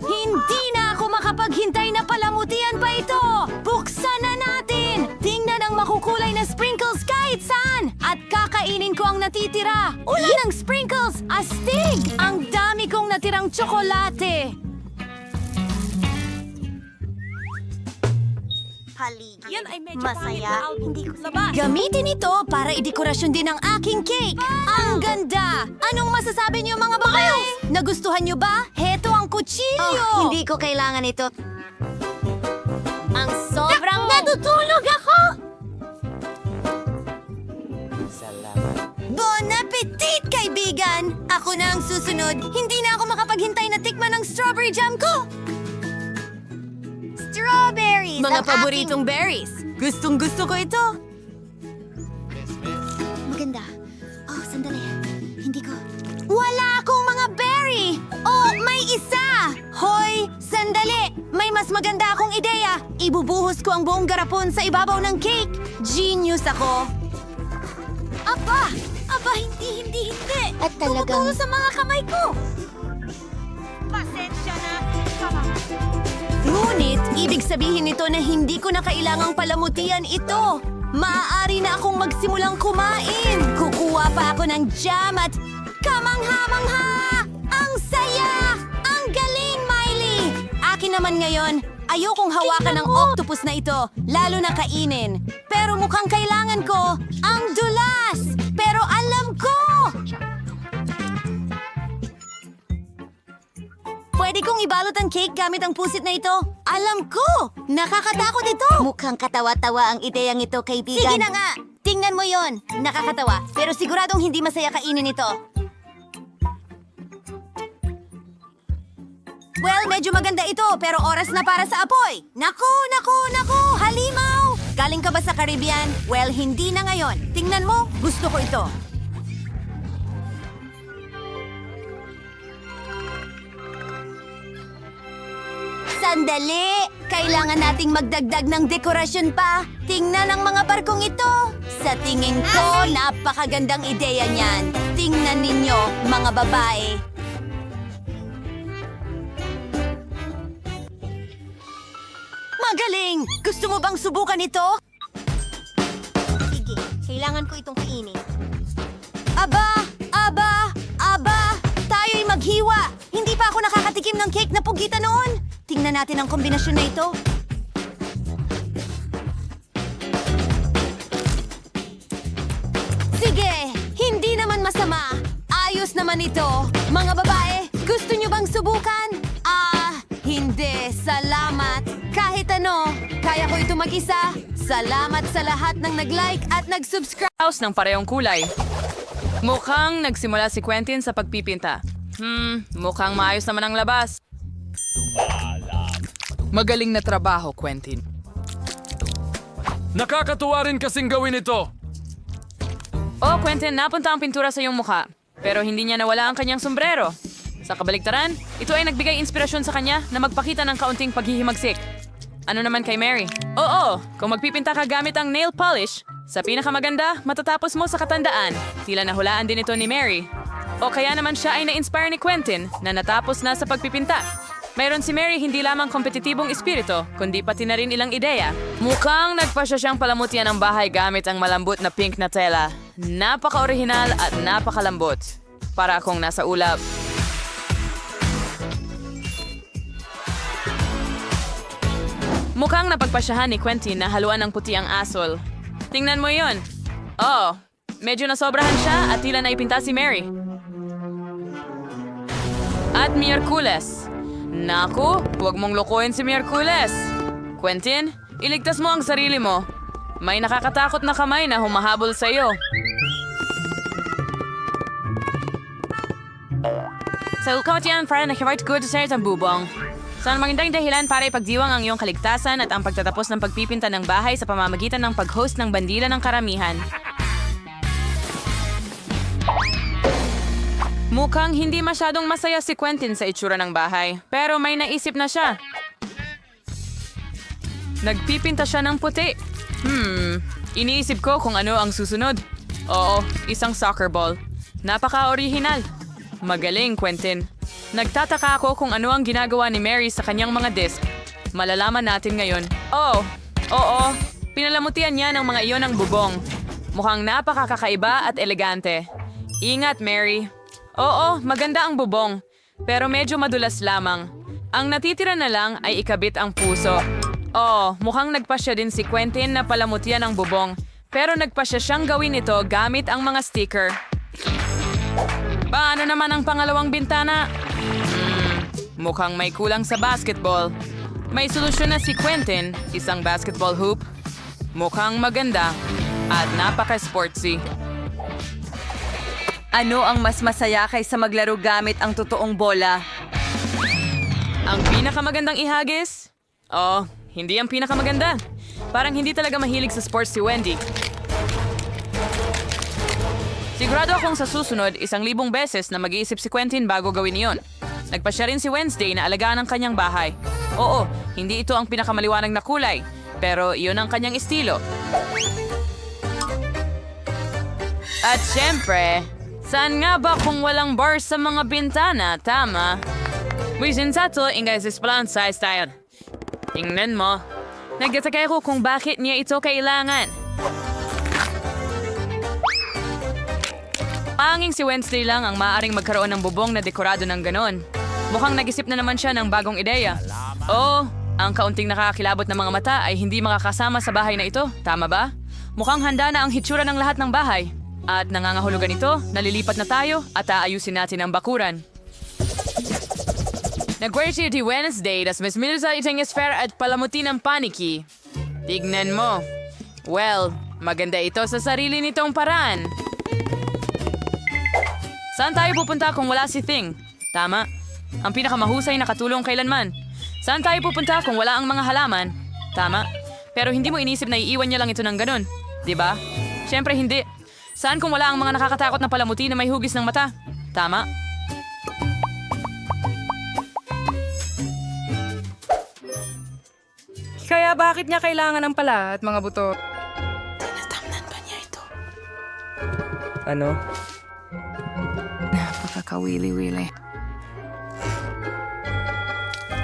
Hindi na ako makapaghintay na palamutian pa ito! Buksan na natin! Tingnan ang makukulay na sprinkles kahit saan! At kakainin ko ang natitira! Ulan ng sprinkles! Astig! Ang dami kong natirang tsokolate! Haligi. Yan ay medyo masaya. Hindi ko labas. Gamitin ito para idekorasyon din ang aking cake! Ang ganda! Anong masasabi niyo, mga babae? Nagustuhan niyo ba? Heto ang kutsilyo! Hindi ko kailangan ito. Ang sobrang... Natutulog ako! Bon appetit, kaibigan! Ako na ang susunod. Hindi na ako makapaghintay na tikman ang strawberry jam ko! Strawberries! Mga ang paboritong berries. Gustong-gusto ko ito. Maganda. Oh, sandali. Hindi ko... Wala akong mga berry! Oh, may isa! Hoy, sandali! May mas maganda akong ideya. Ibubuhos ko ang buong garapon sa ibabaw ng cake. Genius ako. Aba! Aba, hindi! At talagang... Tumutulo sa mga kamay ko! Pasensya na. Ngunit, ibig sabihin nito na hindi ko na kailangang palamutian ito. Maaari na akong magsimulang kumain. Kukuha pa ako ng jam at kamangha-mangha! Ang saya! Ang galing, Miley! Akin naman ngayon, ayokong hawakan ng octopus na ito, lalo na kainin. Pero mukhang kailangan ko ang dulas! Pero alam ko! Pwede kong ibalot ang cake gamit ang pusit na ito. Alam ko! Nakakatakot ito! Mukhang katawa-tawa ang ideyang ito, kaibigan. Sige na nga! Tingnan mo yon. Nakakatawa, pero siguradong hindi masaya kainin ito. Well, medyo maganda ito, pero oras na para sa apoy. Naku! Halimaw! Galing ka ba sa Caribbean? Well, hindi na ngayon. Tingnan mo, gusto ko ito. Sandali! Kailangan nating magdagdag ng dekorasyon pa. Tingnan ang mga barkong ito. Sa tingin ko, napakagandang ideya niyan. Tingnan ninyo, mga babae. Magaling! Gusto mo bang subukan ito? Sige, kailangan ko itong kainin. Aba! Tayo'y maghiwa! Hindi pa ako nakakatikim ng cake na pugita noon. Tingnan natin ang kombinasyon na ito. Sige, hindi naman masama. Ayos naman ito. Mga babae, gusto nyo bang subukan? Hindi. Salamat. Kahit ano, kaya ko ito mag-isa. Salamat sa lahat ng nag-like at nag-subscribe. House ng parehong kulay. Mukhang nagsimula si Quentin sa pagpipinta. Mukhang maayos naman ang labas. Magaling na trabaho, Quentin. Nakakatuwa rin kasing gawin ito. Oh, Quentin, napunta ang pintura sa iyong mukha. Pero hindi niya nawala ang kanyang sombrero. Sa kabaligtaran, ito ay nagbigay inspirasyon sa kanya na magpakita ng kaunting paghihimagsik. Ano naman kay Mary? Oo, kung magpipinta ka gamit ang nail polish, sa pinakamaganda, matatapos mo sa katandaan. Tila nahulaan din ito ni Mary. O kaya naman siya ay na-inspire ni Quentin na natapos na sa pagpipinta. Mayroon si Mary hindi lamang kompetitibong espiritu, kundi pati na rin ilang ideya. Mukhang nagpasya siyang palamutian ng bahay gamit ang malambot na pink na tela. Napaka-orihinal at napakalambot. Para akong nasa ulap. Mukhang napagpasyahan ni Quentin na haluan ng puti ang asol. Tingnan mo yon. Oh, medyo nasobrahan siya at tila naipinta si Mary. At Miyerkules. Naku, huwag mong lokohin si Miyerkules. Quentin, iligtas mo ang sarili mo. May nakakatakot na kamay na humahabol sa iyo. Sa ukawatian para nakiwart ko sa ang bubong. Sa magandang dahilan para ipagdiwang ang iyong kaligtasan at ang pagtatapos ng pagpipinta ng bahay sa pamamagitan ng pag-host ng bandila ng karamihan. Mukhang hindi masyadong masaya si Quentin sa itsura ng bahay, pero may naisip na siya. Nagpipinta siya ng puti. Iniisip ko kung ano ang susunod. Oo, isang soccer ball. Napaka-orihinal. Magaling, Quentin. Nagtataka ako kung ano ang ginagawa ni Mary sa kanyang mga disc. Malalaman natin ngayon. Oo, pinalamutian niya ng mga iyon ng bubong. Mukhang napakakakaiba at elegante. Ingat, Mary. Oo, maganda ang bubong. Pero medyo madulas lamang. Ang natitira na lang ay ikabit ang puso. Oo, mukhang nagpasya din si Quentin na palamutian ang bubong. Pero nagpasya siyang gawin ito gamit ang mga sticker. Paano naman ang pangalawang bintana? Mukhang may kulang sa basketball. May solusyon na si Quentin, isang basketball hoop. Mukhang maganda at napaka-sportsy. Ano ang mas masaya kaysa maglaro gamit ang totoong bola? Ang pinakamagandang ihagis? Oh, hindi ang pinakamaganda. Parang hindi talaga mahilig sa sports si Wendy. Sigurado akong sa susunod, 1,000 beses na mag-iisip si Quentin bago gawin iyon. Nagpasya rin si Wednesday na alagaan ang kanyang bahay. Oo, hindi ito ang pinakamaliwanag na kulay, pero iyon ang kanyang estilo. At syempre, saan nga ba kung walang bars sa mga bintana, tama? Wisin sa to, ingay sa plan size style. Tingnan mo. Nagtataka ako kung bakit niya ito kailangan. Panging si Wednesday lang ang maaaring magkaroon ng bubong na dekorado ng ganon. Mukhang nag-isip na naman siya ng bagong ideya. Oo, ang kaunting nakakakilabot na mga mata ay hindi makakasama sa bahay na ito. Tama ba? Mukhang handa na ang hitsura ng lahat ng bahay. At nangangahulugan ito, nalilipat na tayo at aayusin natin ang bakuran. Nag-worship di Wednesday, das mas minusa itong esfer at palamuti ng paniki. Tignan mo. Well, maganda ito sa sarili nitong paraan. Saan tayo pupunta kung wala si Thing? Tama. Ang pinakamahusay na katulong kailanman. Saan tayo pupunta kung wala ang mga halaman? Tama. Pero hindi mo inisip na iiwan niya lang ito ng ganun. Diba? Siyempre hindi. Saan kung wala ang mga nakakatakot na palamuti na may hugis ng mata? Tama. Kaya bakit niya kailangan ng pala at mga buto? Tinatamnan ba niya ito? Ano? Napakakawili-wili.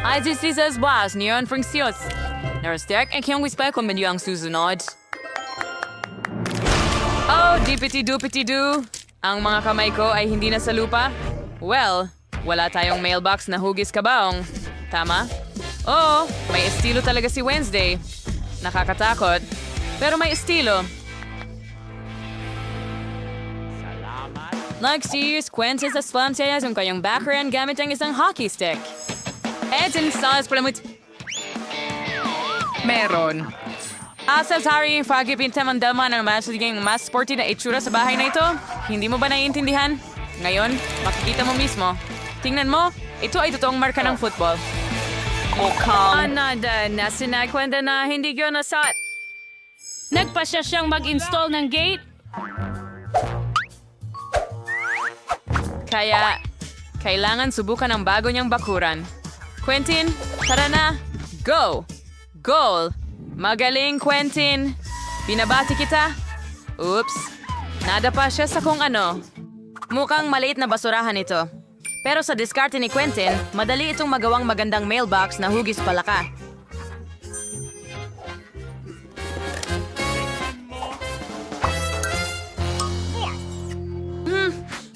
Ay, dieses was, niyon funksios. Narastek ang kiyong wispa kung menyo ang susunod. Oh, dipiti-dupiti-do. Ang mga kamay ko ay hindi na sa lupa? Well, wala tayong mailbox na hugis kabaong. Tama? Oo, may estilo talaga si Wednesday. Nakakatakot, pero may estilo. Like serious kwentes sa slum sayas yung kayong background gamit ang isang hockey stick. Edson sauce palamut. Meron. Asa sorry yung pagkipinta man dalman ang mas sporty na itsura sa bahay na ito? Hindi mo ba naiintindihan? Ngayon, makikita mo mismo. Tingnan mo, ito ay totoong marka ng football. Mukhang anada na sinakwenda na hindi ko nasat. Nagpasya siyang mag-install ng gate. Kaya, kailangan subukan ang bago niyang bakuran. Quentin, tara na. Go! Goal! Magaling, Quentin. Binabati kita. Oops. Nadapa siya sa kung ano. Mukhang maliit na basurahan ito. Pero sa diskarte ni Quentin, madali itong magawang magandang mailbox na hugis palaka.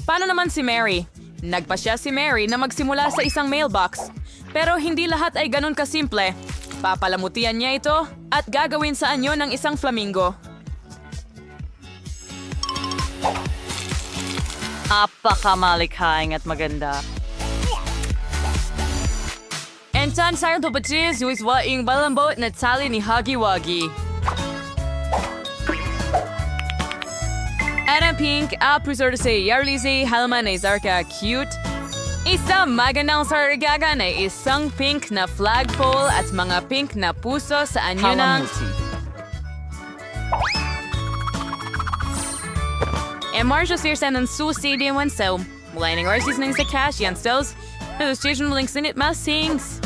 Paano naman si Mary? Nagpasya si Mary na magsimula sa isang mailbox. Pero hindi lahat ay ganun kasimple. Papalamutian niya ito at gagawin sa anyo ng isang flamingo. Apakamalikhaing at maganda. And tan sayang tupatis yung iswaing balambot na tali ni Huggy Wuggy. Adam Pink, preserve sa Yarlizi, halaman na Zarka cute. Isang magandang sargaga na isang pink na flagpole at mga pink na puso sa anyo ng... Marsha Sirsan ng susi di man so. Mula ng orsis ng sa cash yan stills. The station links in it mas sings.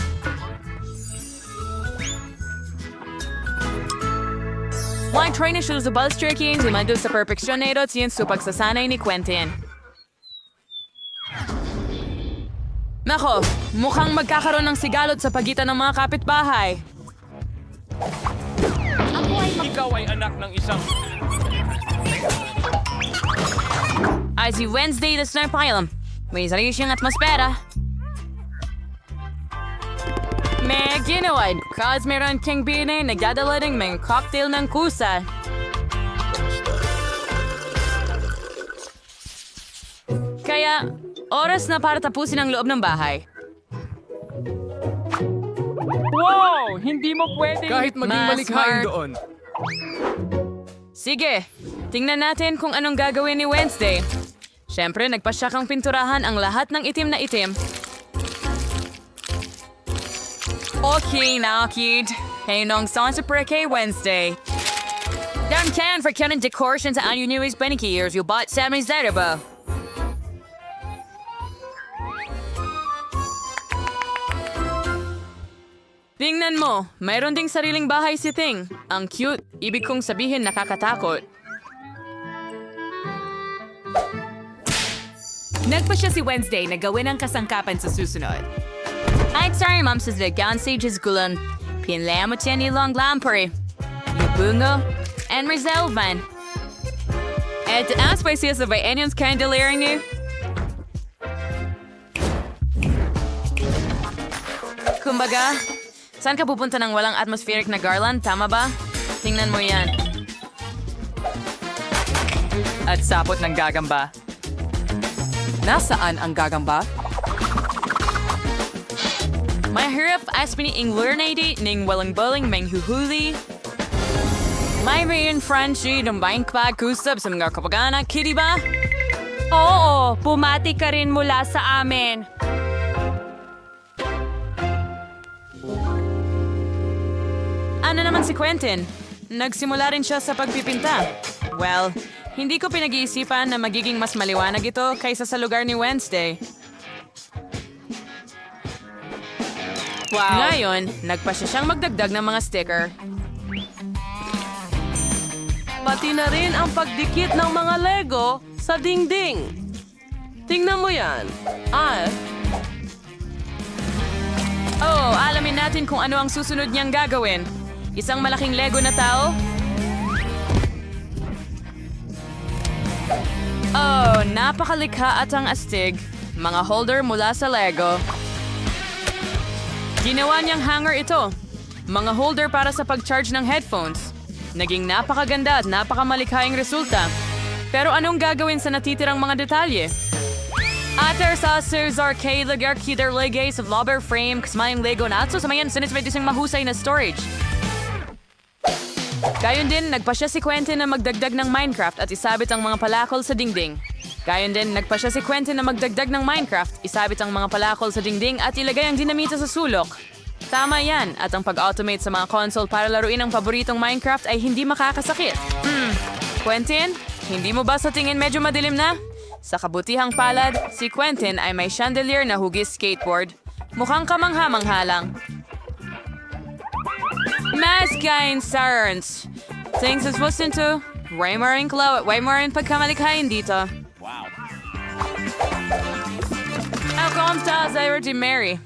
Like train na shoes the bus tricking, di man sa perfection na ito tiyan sa pagsasanay ni Quentin. Nako, mukhang magkakaroon ng sigalot sa pagitan ng mga kapitbahay. Ikaw ay anak ng isang... Ay si Wednesday na snarpailam. May sarili siyang atmosfera. May ginawa, cause meron kang bine nagdadala ng mga cocktail ng kusa. Kaya, oras na para tapusin ang loob ng bahay. Wow! Hindi mo pwede. Kahit maging Mas malikhain smart. doon. Sige, tingnan natin kung anong gagawin ni Wednesday. Siyempre, nagpasya kang pinturahan ang lahat ng itim na itim. Okay na, kid. Hey, nong song sa kay Wednesday. Dan can for kanan decorations sa anyo news beniki years you bought 7 ba? Tingnan mo, mayroon ding sariling bahay si Ting. Ang cute, ibig kong sabihin nakakatakot. Nagpasya si Wednesday na gawin ang kasangkapan sa susunod. Ay, sorry, ma'am, sa Gansage is gulan. Pinlamo Long Lampre. Bungo and Rizelvan. At aspecias of Enions Candelaring you. Kumbaga, saan ka pupunta ng walang atmospheric na garland? Tama ba? Tingnan mo yan. At sapot ng gagamba. Nasaan ang gagamba? Mahirap as piniing lurnady ning walang boling menghuhuli. May rin Franchi ng bank pa kusap sa mga kapagana, kitty ba? Oo, pumati ka rin mula sa amin. Ano naman si Quentin? Nagsimula rin siya sa pagpipinta. Well, hindi ko pinag-iisipan na magiging mas maliwanag ito kaysa sa lugar ni Wednesday. Wow. Ngayon, nagpa siya siyang magdagdag ng mga sticker. Pati na rin ang pagdikit ng mga Lego sa dingding. Tingnan mo yan. Oh, alamin natin kung ano ang susunod niyang gagawin. Isang malaking Lego na tao? Oh, napakalikha at ang astig. Mga holder mula sa Lego. Ginawa niyang hanger ito. Mga holder para sa pag-charge ng headphones. Naging napakaganda at napakamalikhaing resulta. Pero anong gagawin sa natitirang mga detalye? Ater sa Sears Arcade lagar kider legay sa lobber frame kasmayang Lego na at so samayan sinismay isang mahusay na storage. Gayon din, nagpa siya si Quentin na magdagdag ng Minecraft at isabit ang mga palakol sa dingding. Gayon din, nagpa siya si Quentin na magdagdag ng Minecraft, isabit ang mga palakol sa dingding at ilagay ang dinamita sa sulok. Tama yan, at ang pag-automate sa mga console para laruin ang paboritong Minecraft ay hindi makakasakit. Quentin, hindi mo ba sa tingin medyo madilim na? Sa kabutihang palad, si Quentin ay may chandelier na hugis skateboard. Mukhang kamangha-mangha lang. Maskain Sarns. Things is listened to. Way more in pagkamalikhain dito. Wow. Ako sa Zyra di Mary.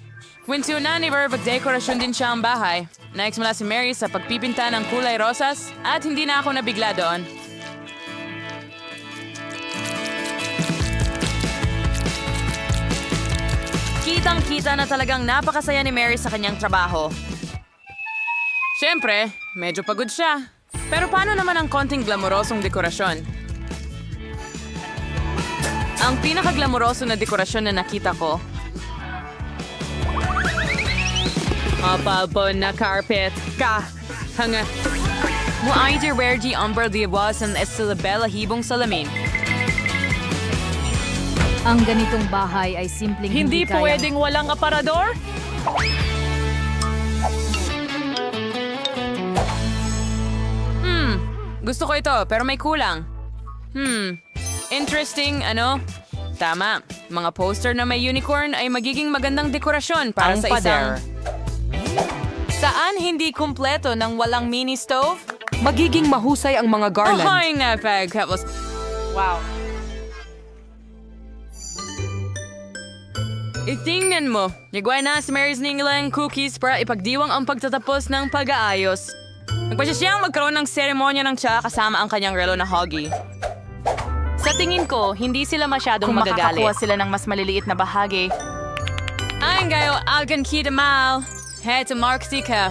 Winto na ni Verve dekorasyon din siya ang bahay. Naiksimula si Mary sa pagpipinta ng kulay rosas at hindi na ako nabigla doon. Kitang-kita na talagang napakasaya ni Mary sa kanyang trabaho. Siyempre, medyo pagod siya. Pero paano naman ang konting glamorosong dekorasyon? Ang pinaka-glamoroso na dekorasyon na nakita ko. Mapalpo na carpet. Hanga. Mo ay di rare di umbra di wasan es sa bella hibong salamin. Ang ganitong bahay ay simpleng hindi kaya. Pwedeng walang aparador? Gusto ko ito, pero may kulang. Interesting, ano? Tama, mga poster na may unicorn ay magiging magandang dekorasyon para sa isang... Saan hindi kumpleto ng walang mini stove? Magiging mahusay ang mga garland. Ay, napagkapos. Wow. Itingnan mo, nagwa na si Mary's Ninglang cookies para ipagdiwang ang pagtatapos ng pag-aayos. Nagpasya siyang magkaroon ng seremonya ng tsa kasama ang kanyang relo na hoggy. Sa tingin ko, hindi sila masyadong magagalit. Kung makakakuha sila ng mas maliliit na bahagi. Ay, gayo, algan kita mal. Heto Mark Sika.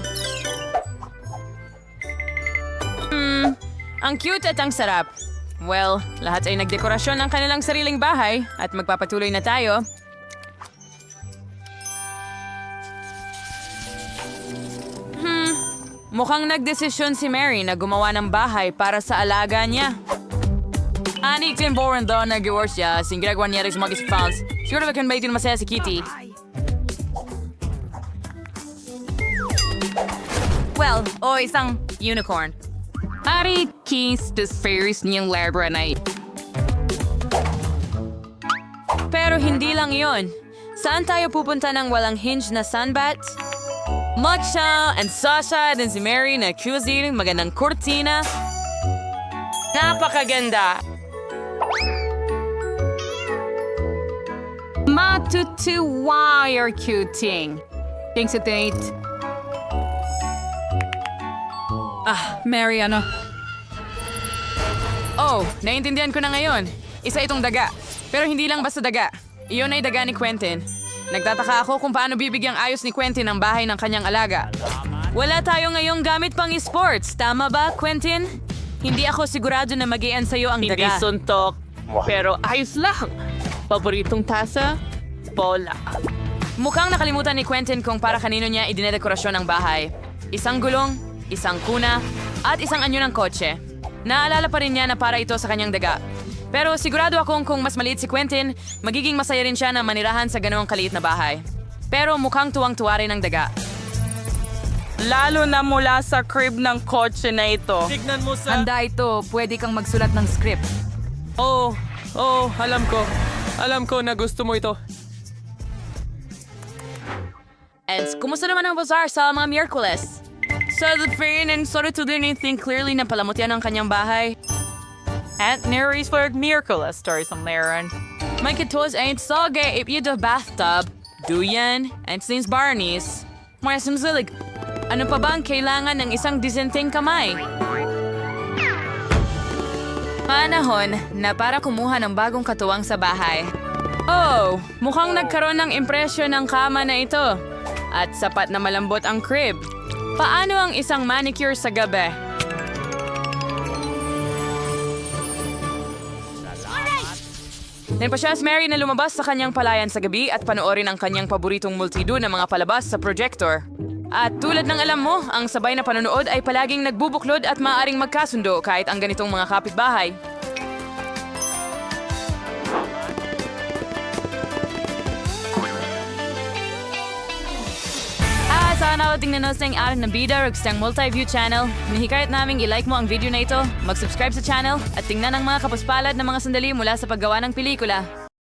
Ang cute at ang sarap. Well, lahat ay nagdekorasyon ng kanilang sariling bahay at magpapatuloy na tayo. Mukhang nagdesisyon si Mary na gumawa ng bahay para sa alaga niya. Ani Timboran daw nag-iwar siya, singgiragawa niya rin sa mga fans. Siguro ba kan ba ito masaya si Kitty? Well, isang unicorn. Ari Keys the fairies niyang labyrinth. Pero hindi lang yon. Saan tayo pupunta ng walang hinge na sunbat? Matcha and Sasha din si Mary na cuisine, magandang kurtina. Napakaganda! Matutuwa your cuting. Thanks a date. Mary, ano? Oh, naiintindihan ko na ngayon. Isa itong daga. Pero hindi lang basta daga. Iyon ay daga ni Quentin. Nagtataka ako kung paano bibigyang ayos ni Quentin ang bahay ng kanyang alaga. Wala tayo ngayong gamit pang esports. Tama ba, Quentin? Hindi ako sigurado na mag-ian sa'yo ang daga. Hindi suntok, pero ayos lang. Paboritong tasa? Bola. Mukhang nakalimutan ni Quentin kung para kanino niya idinedekorasyon ang bahay. Isang gulong, isang kuna, at isang anyo ng kotse. Naalala pa rin niya na para ito sa kanyang daga. Pero sigurado akong kung mas maliit si Quentin, magiging masaya rin siya na manirahan sa ganoong kaliit na bahay. Pero mukhang tuwang-tuwa rin ang daga. Lalo na mula sa crib ng kotse na ito. Tignan mo sa... Handa ito. Pwede kang magsulat ng script. Oh, alam ko. Alam ko na gusto mo ito. And kumusta naman ang bazaar sa mga Miyerkules? Sa the fair and sorry to do anything clearly na palamut yan ang kanyang bahay. At Nerisburg Miracle stories ang meron. May kitos ain't soge if you the bathtub. Duyan, and since Barney's. Mga sumsilig. Ano pa ba ang kailangan ng isang disenteng kamay? Panahon na para kumuha ng bagong katuwang sa bahay. Oh, mukhang nagkaroon ng impresyon ng kama na ito. At sapat na malambot ang crib. Paano ang isang manicure sa gabi? Nagpasya si Mary na lumabas sa kanyang palayan sa gabi at panoorin ang kanyang paboritong multido ng mga palabas sa projector. At tulad ng alam mo, ang sabay na panonood ay palaging nagbubuklod at maaaring magkasundo kahit ang ganitong mga kapitbahay. Sana tingnan nyo sa ating na bida o isang multi-view channel. Hinihikayat naming i-like mo ang video na ito, mag-subscribe sa channel, at tingnan ang mga kapuspalad na mga sandali mula sa paggawa ng pelikula.